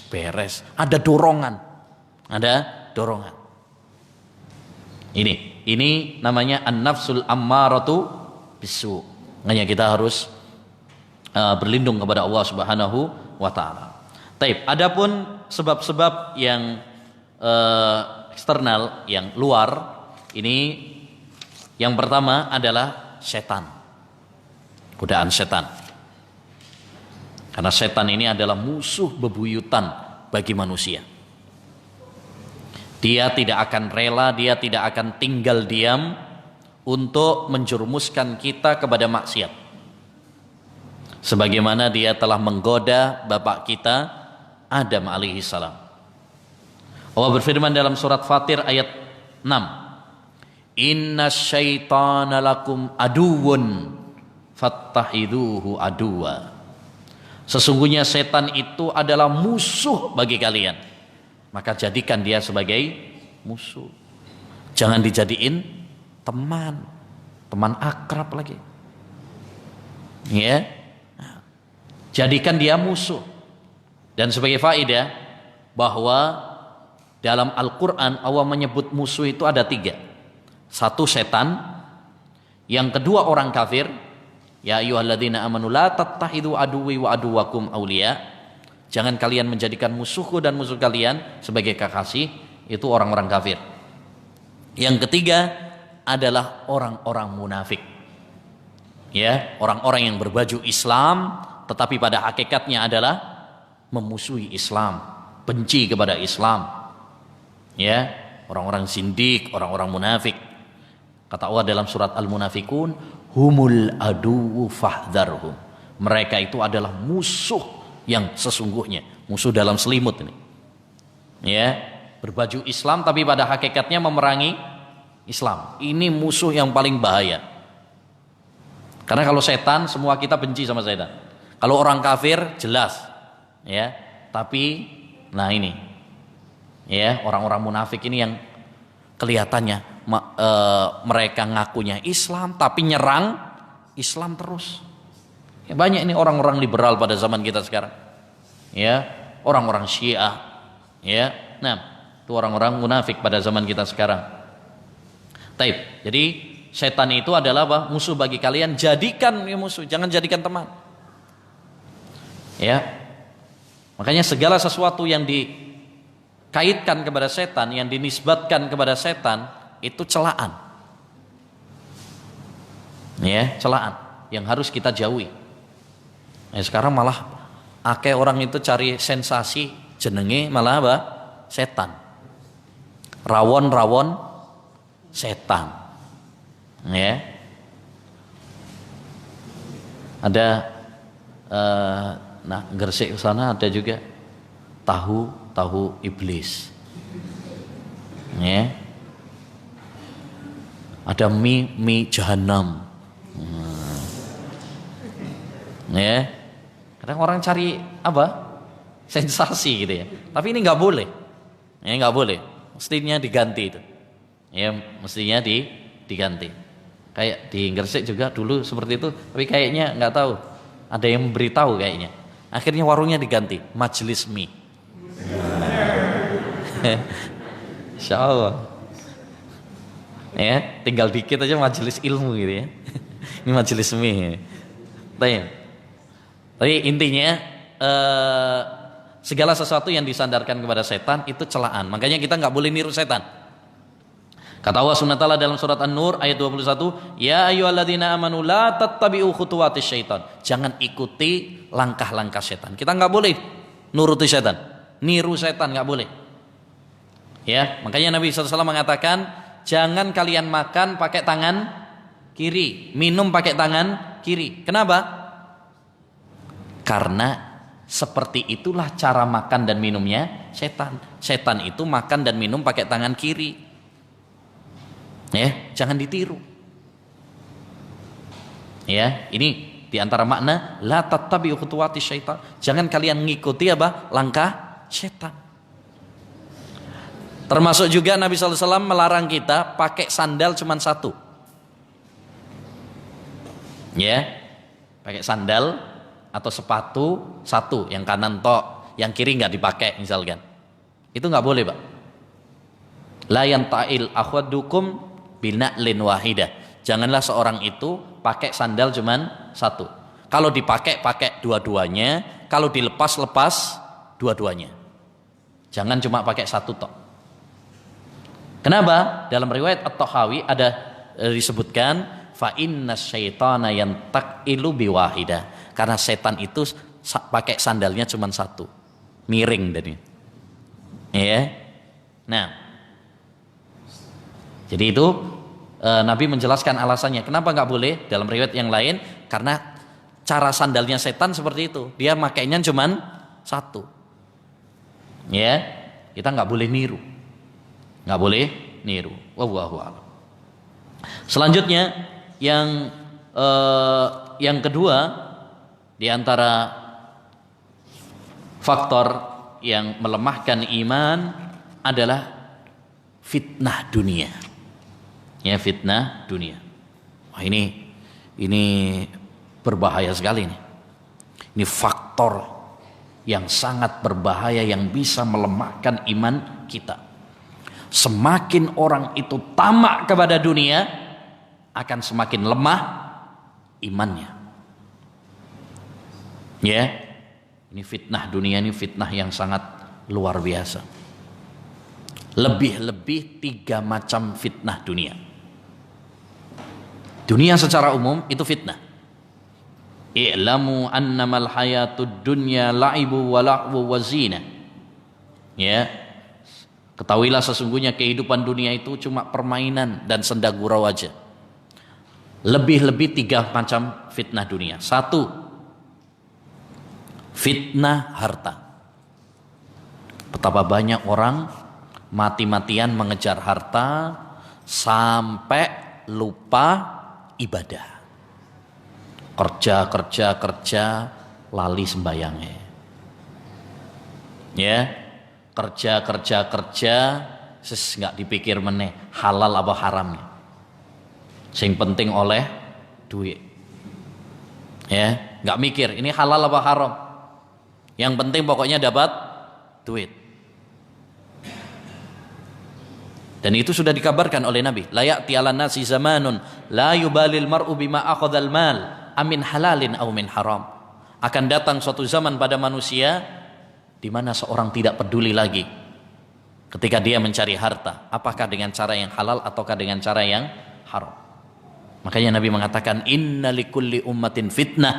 Speaker 1: beres. Ada dorongan. Ini namanya an-nafsul ammaratu bisu. Makanya kita harus berlindung kepada Allah Subhanahu wa taala. Taib. Adapun sebab-sebab yang eksternal, yang luar, ini yang pertama adalah setan. Godaan setan. Karena setan ini adalah musuh bebuyutan bagi manusia. Dia tidak akan rela, dia tidak akan tinggal diam untuk menjerumuskan kita kepada maksiat. Sebagaimana dia telah menggoda bapak kita Adam alaihi salam. Allah berfirman dalam surat Fatir ayat 6. Inna syaitana lakum aduwun fattahiduhu aduwa. Sesungguhnya setan itu adalah musuh bagi kalian, maka jadikan dia sebagai musuh. Jangan dijadiin teman akrab lagi. Ya, jadikan dia musuh. Dan sebagai faedah bahwa dalam Al-Quran Allah menyebut musuh itu ada 3. Satu setan, yang kedua orang kafir. Ya ayyuhalladzina amanu la tattakhidhu aduwwi wa aduwwakum awliya. Jangan kalian menjadikan musuhku dan musuh kalian sebagai kekasih. Itu orang-orang kafir. Yang ketiga adalah orang-orang munafik. Ya, orang-orang yang berbaju Islam tetapi pada hakikatnya adalah memusuhi Islam, benci kepada Islam. Ya, orang-orang zindik, orang-orang munafik. Kata Allah dalam surat Al-Munafikun, humul aduwu fahdharhum. Mereka itu adalah musuh yang sesungguhnya, musuh dalam selimut ini. Ya, berbaju Islam tapi pada hakikatnya memerangi Islam. Ini musuh yang paling bahaya. Karena kalau setan, semua kita benci sama setan. Kalau orang kafir jelas, ya. Tapi, nah ini, ya, orang-orang munafik ini yang kelihatannya mereka ngakunya Islam tapi nyerang Islam terus. Ya, banyak ini orang-orang liberal pada zaman kita sekarang. Ya, orang-orang Syiah. Ya, nah, itu orang-orang munafik pada zaman kita sekarang. Taib. Jadi setan itu adalah apa? Musuh bagi kalian. Jadikan musuh, jangan jadikan teman. Ya, makanya segala sesuatu yang dikaitkan kepada setan, yang dinisbatkan kepada setan, itu celaan. Ya, celaan yang harus kita jauhi. Nah, sekarang malah akeh orang itu cari sensasi. Jenenge malah apa? Setan. Rawon-rawon setan. Ya. Ada nah Gresik sana ada juga tahu iblis. Ya. Ada mie jahanam. Ya. Kadang orang cari apa? Sensasi gitu ya. Tapi ini nggak boleh. Ya nggak boleh. Mestinya diganti itu. Ya mestinya diganti. Kayak di Gresik juga dulu seperti itu. Tapi kayaknya nggak tahu. Ada yang memberitahu kayaknya. Akhirnya warungnya diganti. Majelis mie. Insya Allah. Ya tinggal dikit aja majelis ilmu gitu ya. Ini majelis mie. Tapi intinya segala sesuatu yang disandarkan kepada setan itu celaan. Makanya kita nggak boleh niru setan. Kata Allah Subhanahu wa taala dalam surat An-Nur ayat 21, "Ya ayyuhalladzina amanu la tattabi'u khutuwatis syaitan." Jangan ikuti langkah-langkah setan. Kita nggak boleh nuruti setan. Niru setan nggak boleh. Ya, makanya Nabi SAW mengatakan, "Jangan kalian makan pakai tangan kiri, minum pakai tangan kiri." Kenapa? Karena seperti itulah cara makan dan minumnya setan. Setan itu makan dan minum pakai tangan kiri. Ya, jangan ditiru. Ya, ini diantara makna la tattabi'u khutuwatis syaitan. Jangan kalian mengikuti apa? Langkah setan. Termasuk juga Nabi SAW melarang kita pakai sandal cuma satu. Ya, pakai sandal atau sepatu satu, yang kanan tok, yang kiri nggak dipakai misalkan, itu nggak boleh Pak. La yanta'il akhwadukum bina'lin wahidah. Janganlah seorang itu pakai sandal cuman satu. Kalau dipakai pakai dua-duanya, kalau dilepas lepas dua-duanya. Jangan cuma pakai satu tok. Kenapa? Dalam riwayat At-Tahawi ada disebutkan fa innas syaitana yantaqilu biwahidah. Karena setan itu pakai sandalnya cuma satu, miring tadi. Ya. Nah, jadi itu Nabi menjelaskan alasannya. Kenapa nggak boleh? Dalam riwayat yang lain, karena cara sandalnya setan seperti itu. Dia makainya cuma satu. Ya, kita nggak boleh niru. Nggak boleh niru. Wallahu a'lam. Selanjutnya yang kedua, di antara faktor yang melemahkan iman adalah fitnah dunia. Ya, fitnah dunia. Wah, ini berbahaya sekali nih. Ini faktor yang sangat berbahaya yang bisa melemahkan iman kita. Semakin orang itu tamak kepada dunia, akan semakin lemah imannya. Ya, ini fitnah dunia, ini fitnah yang sangat luar biasa. Lebih-lebih 3 macam fitnah dunia. Dunia secara umum itu fitnah. I'lamu annamal hayatud dunya la'ibu wa la'wu wa zina. Ya, ketahuilah sesungguhnya kehidupan dunia itu cuma permainan dan senda gurau aja. Lebih-lebih 3 macam fitnah dunia. 1, fitnah harta. Betapa banyak orang mati-matian mengejar harta sampai lupa ibadah. Kerja, lali sembayangnya. Ya, kerja, nggak dipikir meneh halal apa haramnya. Sing penting oleh duit. Ya, nggak mikir ini halal apa haram. Yang penting pokoknya dapat duit. Dan itu sudah dikabarkan oleh Nabi, la ya'ti 'alan nasi zamanun la yubalil mar'u bima akhadhal mal amin halalin aw min haram. Akan datang suatu zaman pada manusia di mana seorang tidak peduli lagi ketika dia mencari harta, apakah dengan cara yang halal ataukah dengan cara yang haram. Makanya Nabi mengatakan inna likulli ummatin fitnah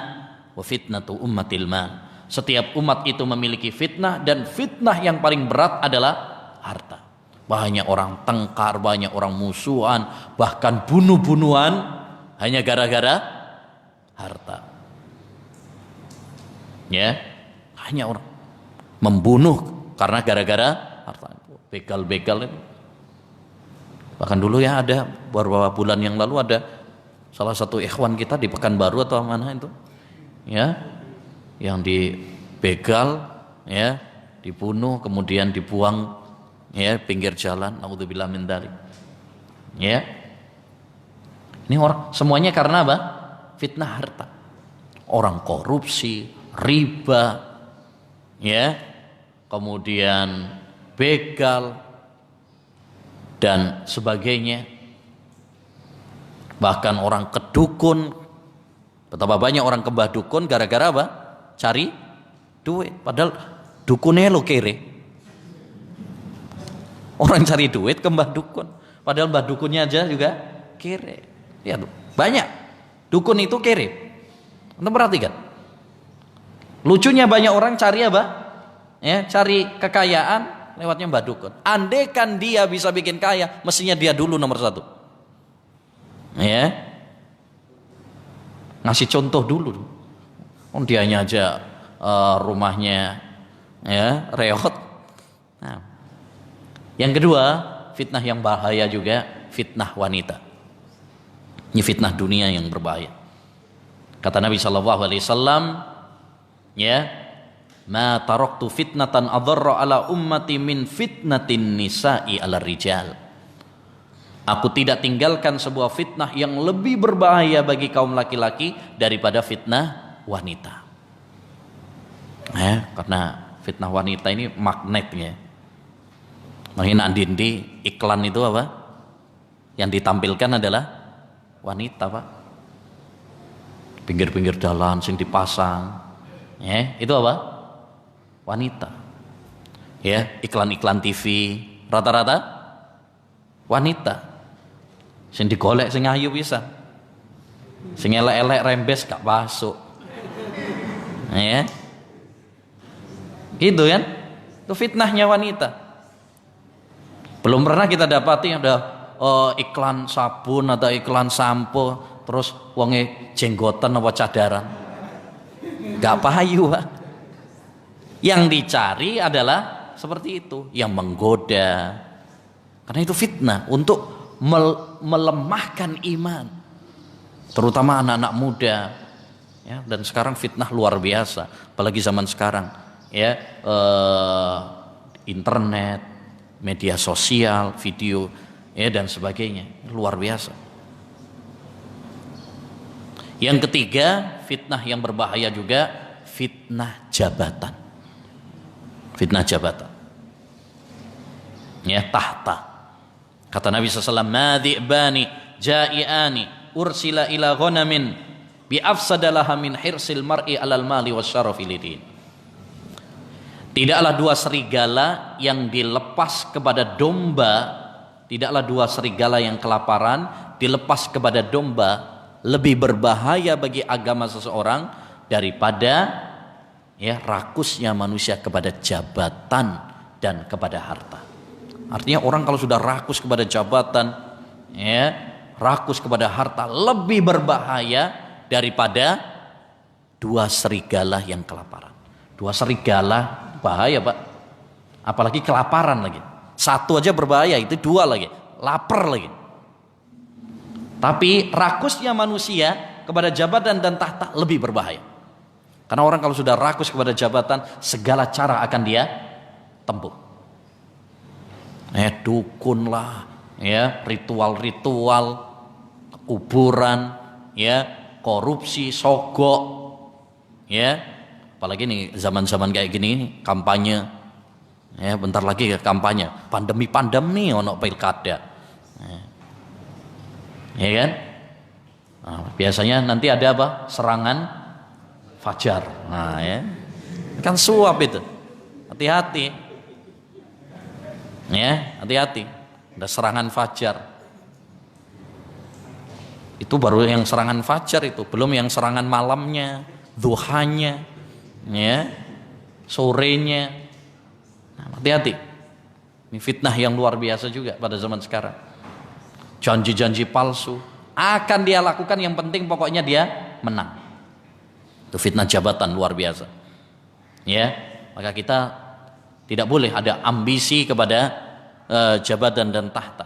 Speaker 1: wa fitnatu ummatil mal. Setiap umat itu memiliki fitnah, dan fitnah yang paling berat adalah harta. Banyak orang tengkar, banyak orang musuhan, bahkan bunuh-bunuhan hanya gara-gara harta. Ya, hanya orang membunuh karena gara-gara harta. Begal-begal itu. Bahkan dulu ya ada beberapa bulan yang lalu ada salah satu ikhwan kita di Pekanbaru atau mana itu, ya, yang dibegal, ya, dibunuh kemudian dibuang, ya, pinggir jalan. Naudzubillah min dzalik. Ya. Ini orang semuanya karena apa? Fitnah harta. Orang korupsi, riba, ya. Kemudian begal dan sebagainya. Bahkan orang kedukun. Betapa banyak orang kembah dukun gara-gara apa? Cari duit. Padahal dukunnya lo kere. Orang cari duit ke mbah dukun, padahal mbah dukunnya aja juga kere. Ya, banyak dukun itu kere. Anda perhatikan. Lucunya banyak orang cari apa? Ya, cari kekayaan lewatnya mbah dukun. Andaikan dia bisa bikin kaya, mestinya dia dulu nomor satu. Ya, ngasih contoh dulu. Oh, dianya aja rumahnya, ya, reot. Nah, yang kedua, fitnah yang bahaya juga, fitnah wanita. Ini fitnah dunia yang berbahaya. Kata Nabi SAW, ya, ma taraktu fitnatan adarra ala ummati min fitnatin nisa'i ala rijal. Aku tidak tinggalkan sebuah fitnah yang lebih berbahaya bagi kaum laki-laki daripada fitnah wanita. Karena fitnah wanita ini magnetnya. Makanya andindi iklan itu apa? Yang ditampilkan adalah wanita, Pak. Pinggir-pinggir jalan sing dipasang, ya, itu apa? Wanita. Ya, iklan-iklan TV rata-rata wanita. Sing digolek sing ayu bisa. Sing elek-elek rembes gak masuk. Ya. Gitu kan? Itu fitnahnya wanita. Belum pernah kita dapati ada iklan sabun atau iklan sampo terus wonge jenggotan apa cadaran. Gak payu, Pak. Yang dicari adalah seperti itu, yang menggoda. Karena itu fitnah untuk melemahkan iman. Terutama anak-anak muda. Ya, dan sekarang fitnah luar biasa, apalagi zaman sekarang, ya, internet, media sosial, video, ya, dan sebagainya, luar biasa. Yang ketiga, fitnah yang berbahaya juga, fitnah jabatan. Fitnah jabatan, ya, tahta. Kata Nabi SAW, madhi'bani ja'i'ani ursila ila ghanamin bi'afsadalaha min hirsil mar'i alal mali wasyarafi lidin. Tidaklah dua serigala yang dilepas kepada domba, tidaklah dua serigala yang kelaparan dilepas kepada domba lebih berbahaya bagi agama seseorang daripada, ya, rakusnya manusia kepada jabatan dan kepada harta. Artinya orang kalau sudah rakus kepada jabatan, ya, rakus kepada harta, lebih berbahaya daripada dua serigala yang kelaparan. Dua serigala bahaya, Pak. apalagi kelaparan lagi. Satu aja berbahaya, itu dua lagi, lapar lagi. Tapi rakusnya manusia kepada jabatan dan tahta lebih berbahaya. Karena orang kalau sudah rakus kepada jabatan, segala cara akan dia tempuh. Dukun lah, ya, ritual-ritual, kuburan, ya, korupsi, sogok, ya. Apalagi nih zaman-zaman kayak gini, kampanye, ya, bentar lagi ke kampanye, pandemi ono pilkada, ya kan? Nah, biasanya nanti ada apa? Serangan fajar, nah ya, kan suap itu, hati-hati, ya, hati-hati, ada serangan fajar. Itu baru yang serangan fajar itu, belum yang serangan malamnya, duhanya, ya, sorenya. Nah, hati-hati. Ini fitnah yang luar biasa juga pada zaman sekarang. Janji-janji palsu akan dia lakukan, yang penting pokoknya dia menang. Itu fitnah jabatan luar biasa. Ya, maka kita tidak boleh ada ambisi kepada jabatan dan tahta.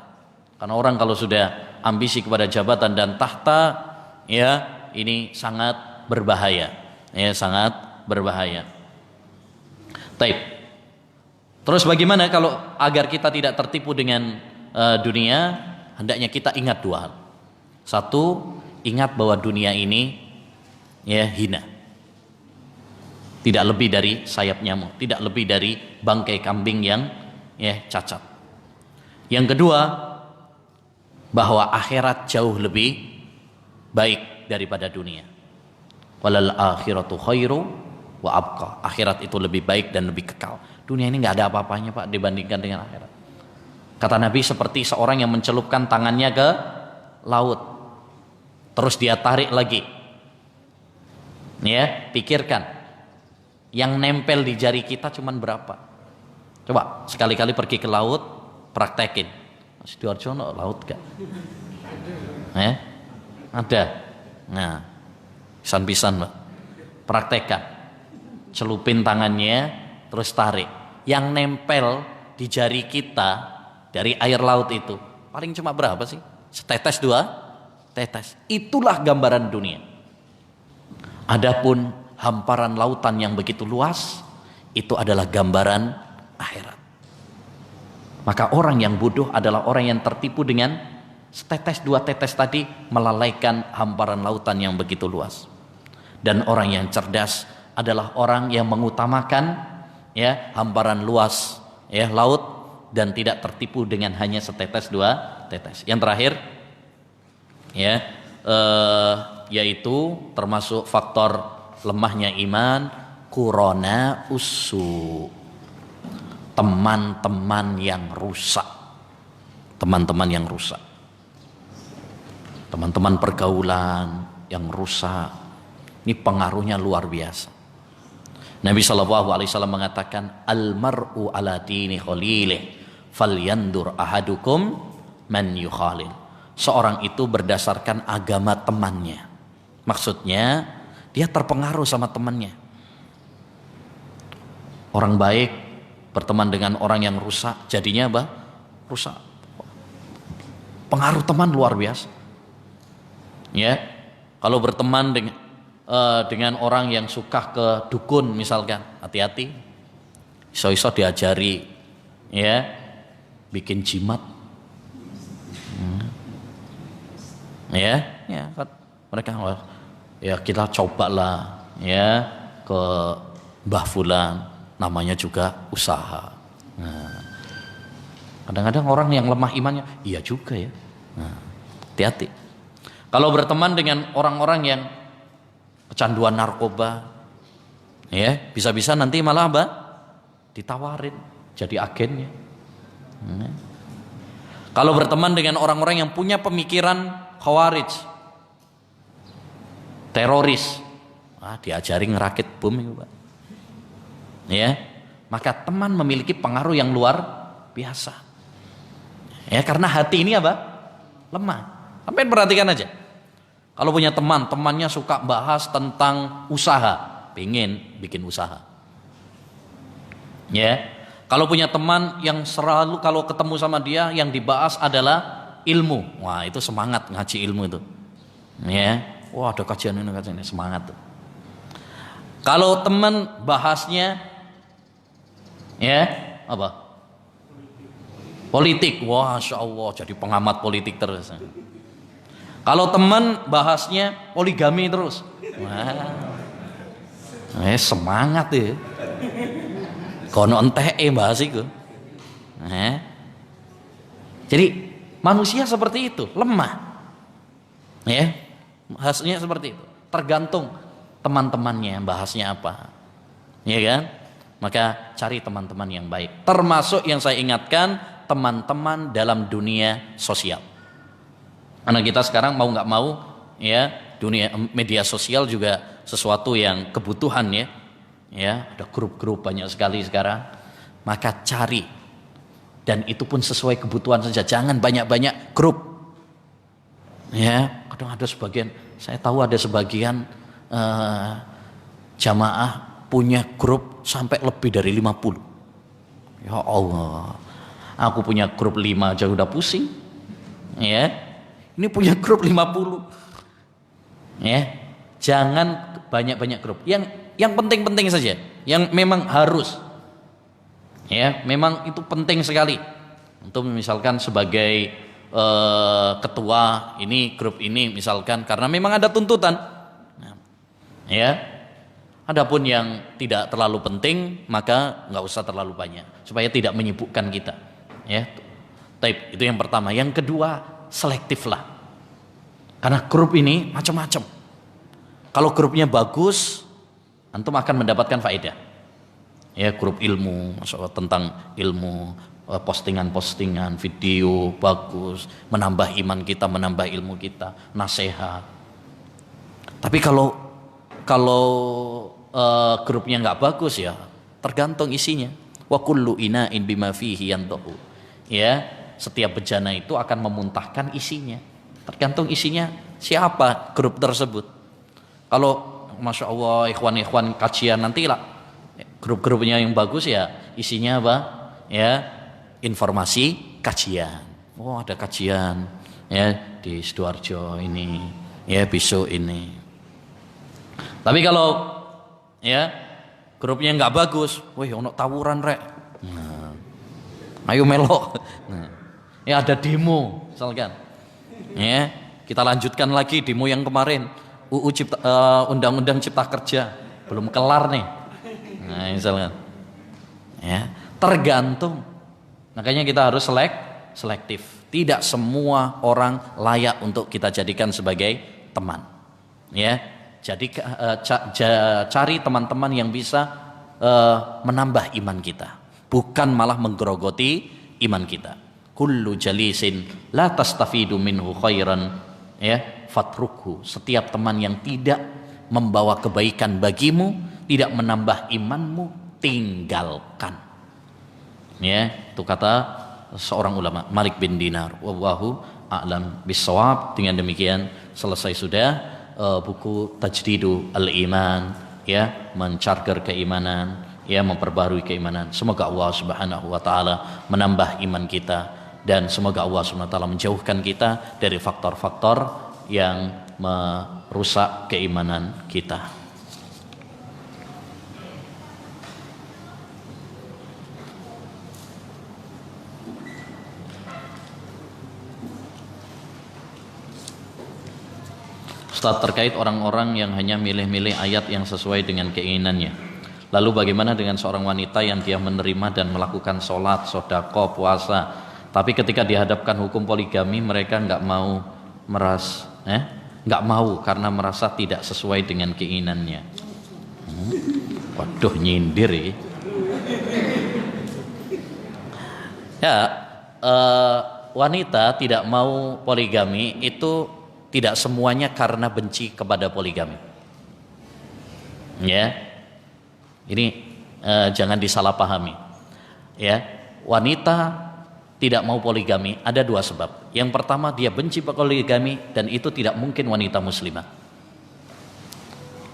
Speaker 1: Karena orang kalau sudah ambisi kepada jabatan dan tahta, ya, ini sangat berbahaya. Ya, sangat berbahaya. Taib. Terus bagaimana kalau agar kita tidak tertipu dengan dunia? Hendaknya kita ingat dua hal. Satu, ingat bahwa dunia ini, ya, hina. Tidak lebih dari sayap nyamuk, tidak lebih dari bangkai kambing yang, ya, cacat. Yang kedua, bahwa akhirat jauh lebih baik daripada dunia. Walal akhiratu khairu wa abqa. Akhirat itu lebih baik dan lebih kekal. Dunia ini nggak ada apa-apanya, Pak, dibandingkan dengan akhirat. Kata Nabi, seperti seorang yang mencelupkan tangannya ke laut, terus dia tarik lagi. Ya, pikirkan, yang nempel di jari kita cuman berapa? Coba sekali-kali pergi ke laut, praktekin. Sidoarjo no laut gak? Ada. Nah, pisan-pisan, Mbak. Praktekkan. Celupin tangannya, terus tarik. Yang nempel di jari kita dari air laut itu paling cuma berapa sih? Setetes, dua tetes. Itulah gambaran dunia. Adapun hamparan lautan yang begitu luas, itu adalah gambaran akhirat. Maka orang yang bodoh adalah orang yang tertipu dengan setetes dua tetes tadi, melalaikan hamparan lautan yang begitu luas. Dan orang yang cerdas adalah orang yang mengutamakan, ya, hamparan luas, ya, laut, dan tidak tertipu dengan hanya setetes dua tetes. Yang terakhir, ya, yaitu termasuk faktor lemahnya iman, kurona usu, teman-teman yang rusak, teman-teman yang rusak, teman-teman pergaulan yang rusak. Ini pengaruhnya luar biasa. Nabi SAW mengatakan, al-mar'u ala dini khalilih falyandur ahadukum man yukhalil. Seorang itu berdasarkan agama temannya. Maksudnya dia terpengaruh sama temannya. Orang baik berteman dengan orang yang rusak, jadinya apa? Rusak. Pengaruh teman luar biasa. Ya, kalau berteman dengan orang yang suka ke dukun misalkan, hati-hati. Iso-iso diajari, ya, bikin jimat. Ya, mereka, ya, kita cobalah, ya, ke Mbah Fulan, namanya juga usaha. Nah, kadang-kadang orang yang lemah imannya, iya juga ya. Nah, hati-hati. Kalau berteman dengan orang-orang yang kecanduan narkoba, ya, bisa-bisa nanti malah apa? Ditawarin jadi agennya. Kalau berteman dengan orang-orang yang punya pemikiran khawarij, teroris, diajari ngerakit bom itu, Pak. Ya, maka teman memiliki pengaruh yang luar biasa. Ya, karena hati ini apa? Lemah. Sampai perhatikan aja. Kalau punya temannya suka bahas tentang usaha, pengen bikin usaha. Ya, Kalau punya teman yang selalu kalau ketemu sama dia yang dibahas adalah ilmu, wah itu semangat ngaji ilmu itu. Ya, wah ada kajian ini semangat tuh. Kalau teman bahasnya ya apa? Politik, wah Masya Allah jadi pengamat politik terus. Kalau teman bahasnya poligami terus, wah, semangat ya. Kono enteh bahas itu. Jadi manusia seperti itu, lemah. Ya, bahasnya seperti itu. Tergantung teman-temannya bahasnya apa. Ya kan? Maka cari teman-teman yang baik. Termasuk yang saya ingatkan, teman-teman dalam dunia sosial. Karena kita sekarang mau nggak mau, ya dunia media sosial juga sesuatu yang kebutuhan ya. Ya, ada grup-grup banyak sekali sekarang. Maka cari, dan itu pun sesuai kebutuhan saja. Jangan banyak-banyak grup. Ya, kadang ada sebagian, saya tahu ada sebagian jamaah punya grup sampai lebih dari 50. Ya Allah, aku punya grup 5 aja udah pusing. Ya, ini punya grup 50. Ya, jangan banyak-banyak grup. Yang penting-penting saja, yang memang harus. Ya, memang itu penting sekali. Untuk misalkan sebagai ketua ini grup ini misalkan karena memang ada tuntutan. Ya. Adapun yang tidak terlalu penting maka nggak usah terlalu banyak supaya tidak menyibukkan kita. Ya. Itu yang pertama. Yang kedua, selektiflah. Karena grup ini macam-macam. Kalau grupnya bagus, antum akan mendapatkan faedah. Ya, grup ilmu, masalah tentang ilmu, postingan-postingan, video bagus, menambah iman kita, menambah ilmu kita, nasihat. Tapi kalau grupnya nggak bagus ya, tergantung isinya. Wa kullu ina'in bima fihi yantahu. Ya, setiap bejana itu akan memuntahkan isinya. Tergantung isinya siapa grup tersebut. Kalau Masya Allah ikhwan-ikhwan kajian nanti lah grup-grupnya yang bagus ya isinya apa? Ya, informasi kajian. Oh ada kajian ya di Sidoarjo ini, ya besok ini. Tapi kalau ya grupnya nggak bagus, wih ono tawuran rek. Nah, ayo melok. Nah, ya ada demo misalkan. Ya kita lanjutkan lagi demo yang kemarin. Undang-undang Cipta Kerja belum kelar nih. Nah misalkan. Ya tergantung. Makanya kita harus selektif. Tidak semua orang layak untuk kita jadikan sebagai teman. Ya, jadi cari teman-teman yang bisa menambah iman kita, bukan malah menggerogoti iman kita. Kullu jalisin la tastafidu minhu khairan, ya, fatrukhu. Setiap teman yang tidak membawa kebaikan bagimu, tidak menambah imanmu, tinggalkan. Ya, itu kata seorang ulama Malik bin Dinar. Wallahu a'lam bissawab. Dengan demikian selesai sudah buku Tajdidu Al-Iman, ya, mencarger keimanan, ya, memperbarui keimanan. Semoga Allah Subhanahu wa taala menambah iman kita dan semoga Allah Subhanahu wa taala menjauhkan kita dari faktor-faktor yang merusak keimanan kita. Ustaz, terkait orang-orang yang hanya milih-milih ayat yang sesuai dengan keinginannya. Lalu bagaimana dengan seorang wanita yang dia menerima dan melakukan sholat, sodako, puasa, tapi ketika dihadapkan hukum poligami mereka nggak mau nggak mau karena merasa tidak sesuai dengan keinginannya. Waduh, nyindir ya. Wanita tidak mau poligami itu tidak semuanya karena benci kepada poligami. Ya. Ini jangan disalahpahami. Ya, wanita tidak mau poligami ada dua sebab. Yang pertama, dia benci poligami dan itu tidak mungkin wanita muslimah.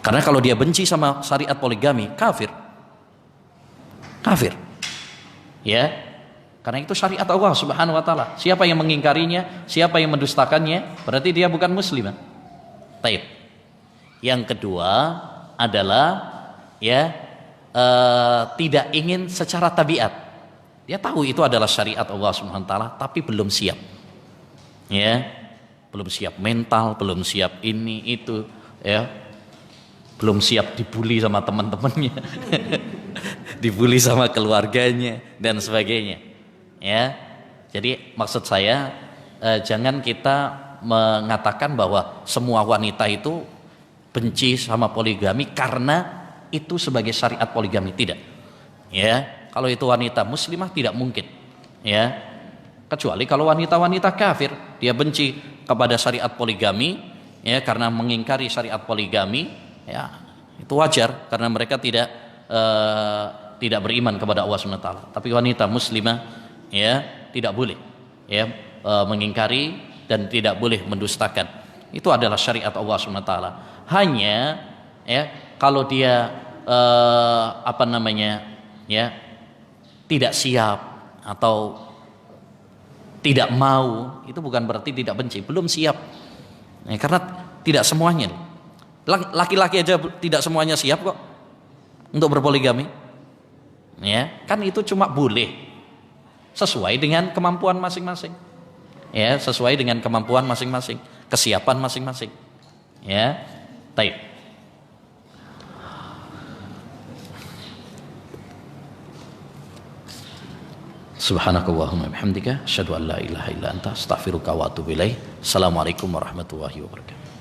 Speaker 1: Karena kalau dia benci sama syariat poligami, kafir. Kafir. Ya, karena itu syariat Allah Subhanahu wa taala. Siapa yang mengingkarinya, siapa yang mendustakannya, berarti dia bukan muslim. Taib. Yang kedua adalah ya tidak ingin secara tabiat. Dia tahu itu adalah syariat Allah Subhanahu wa taala tapi belum siap. Ya, belum siap mental, belum siap ini itu, ya. Belum siap dibully sama teman-temannya. Dibully sama keluarganya dan sebagainya. Ya. Jadi maksud saya jangan kita mengatakan bahwa semua wanita itu benci sama poligami karena itu sebagai syariat poligami, tidak. Ya, kalau itu wanita muslimah tidak mungkin. Ya. Kecuali kalau wanita-wanita kafir dia benci kepada syariat poligami ya karena mengingkari syariat poligami, ya itu wajar karena mereka tidak beriman kepada Allah Subhanahu wa taala. Tapi wanita muslimah ya tidak boleh ya mengingkari dan tidak boleh mendustakan. Itu adalah syariat Allah Subhanahu wa taala. Hanya ya kalau dia ya tidak siap atau tidak mau, itu bukan berarti tidak benci, belum siap. Ya, karena tidak semuanya. Laki-laki aja tidak semuanya siap kok untuk berpoligami. Ya, kan itu cuma boleh sesuai dengan kemampuan masing-masing. Ya, sesuai dengan kemampuan masing-masing, kesiapan masing-masing. Ya, baik. Subhanakallahumma bihamdika asyhadu an la ilaha illa anta astaghfiruka wa atubu ilaik. Assalamualaikum warahmatullahi wabarakatuh.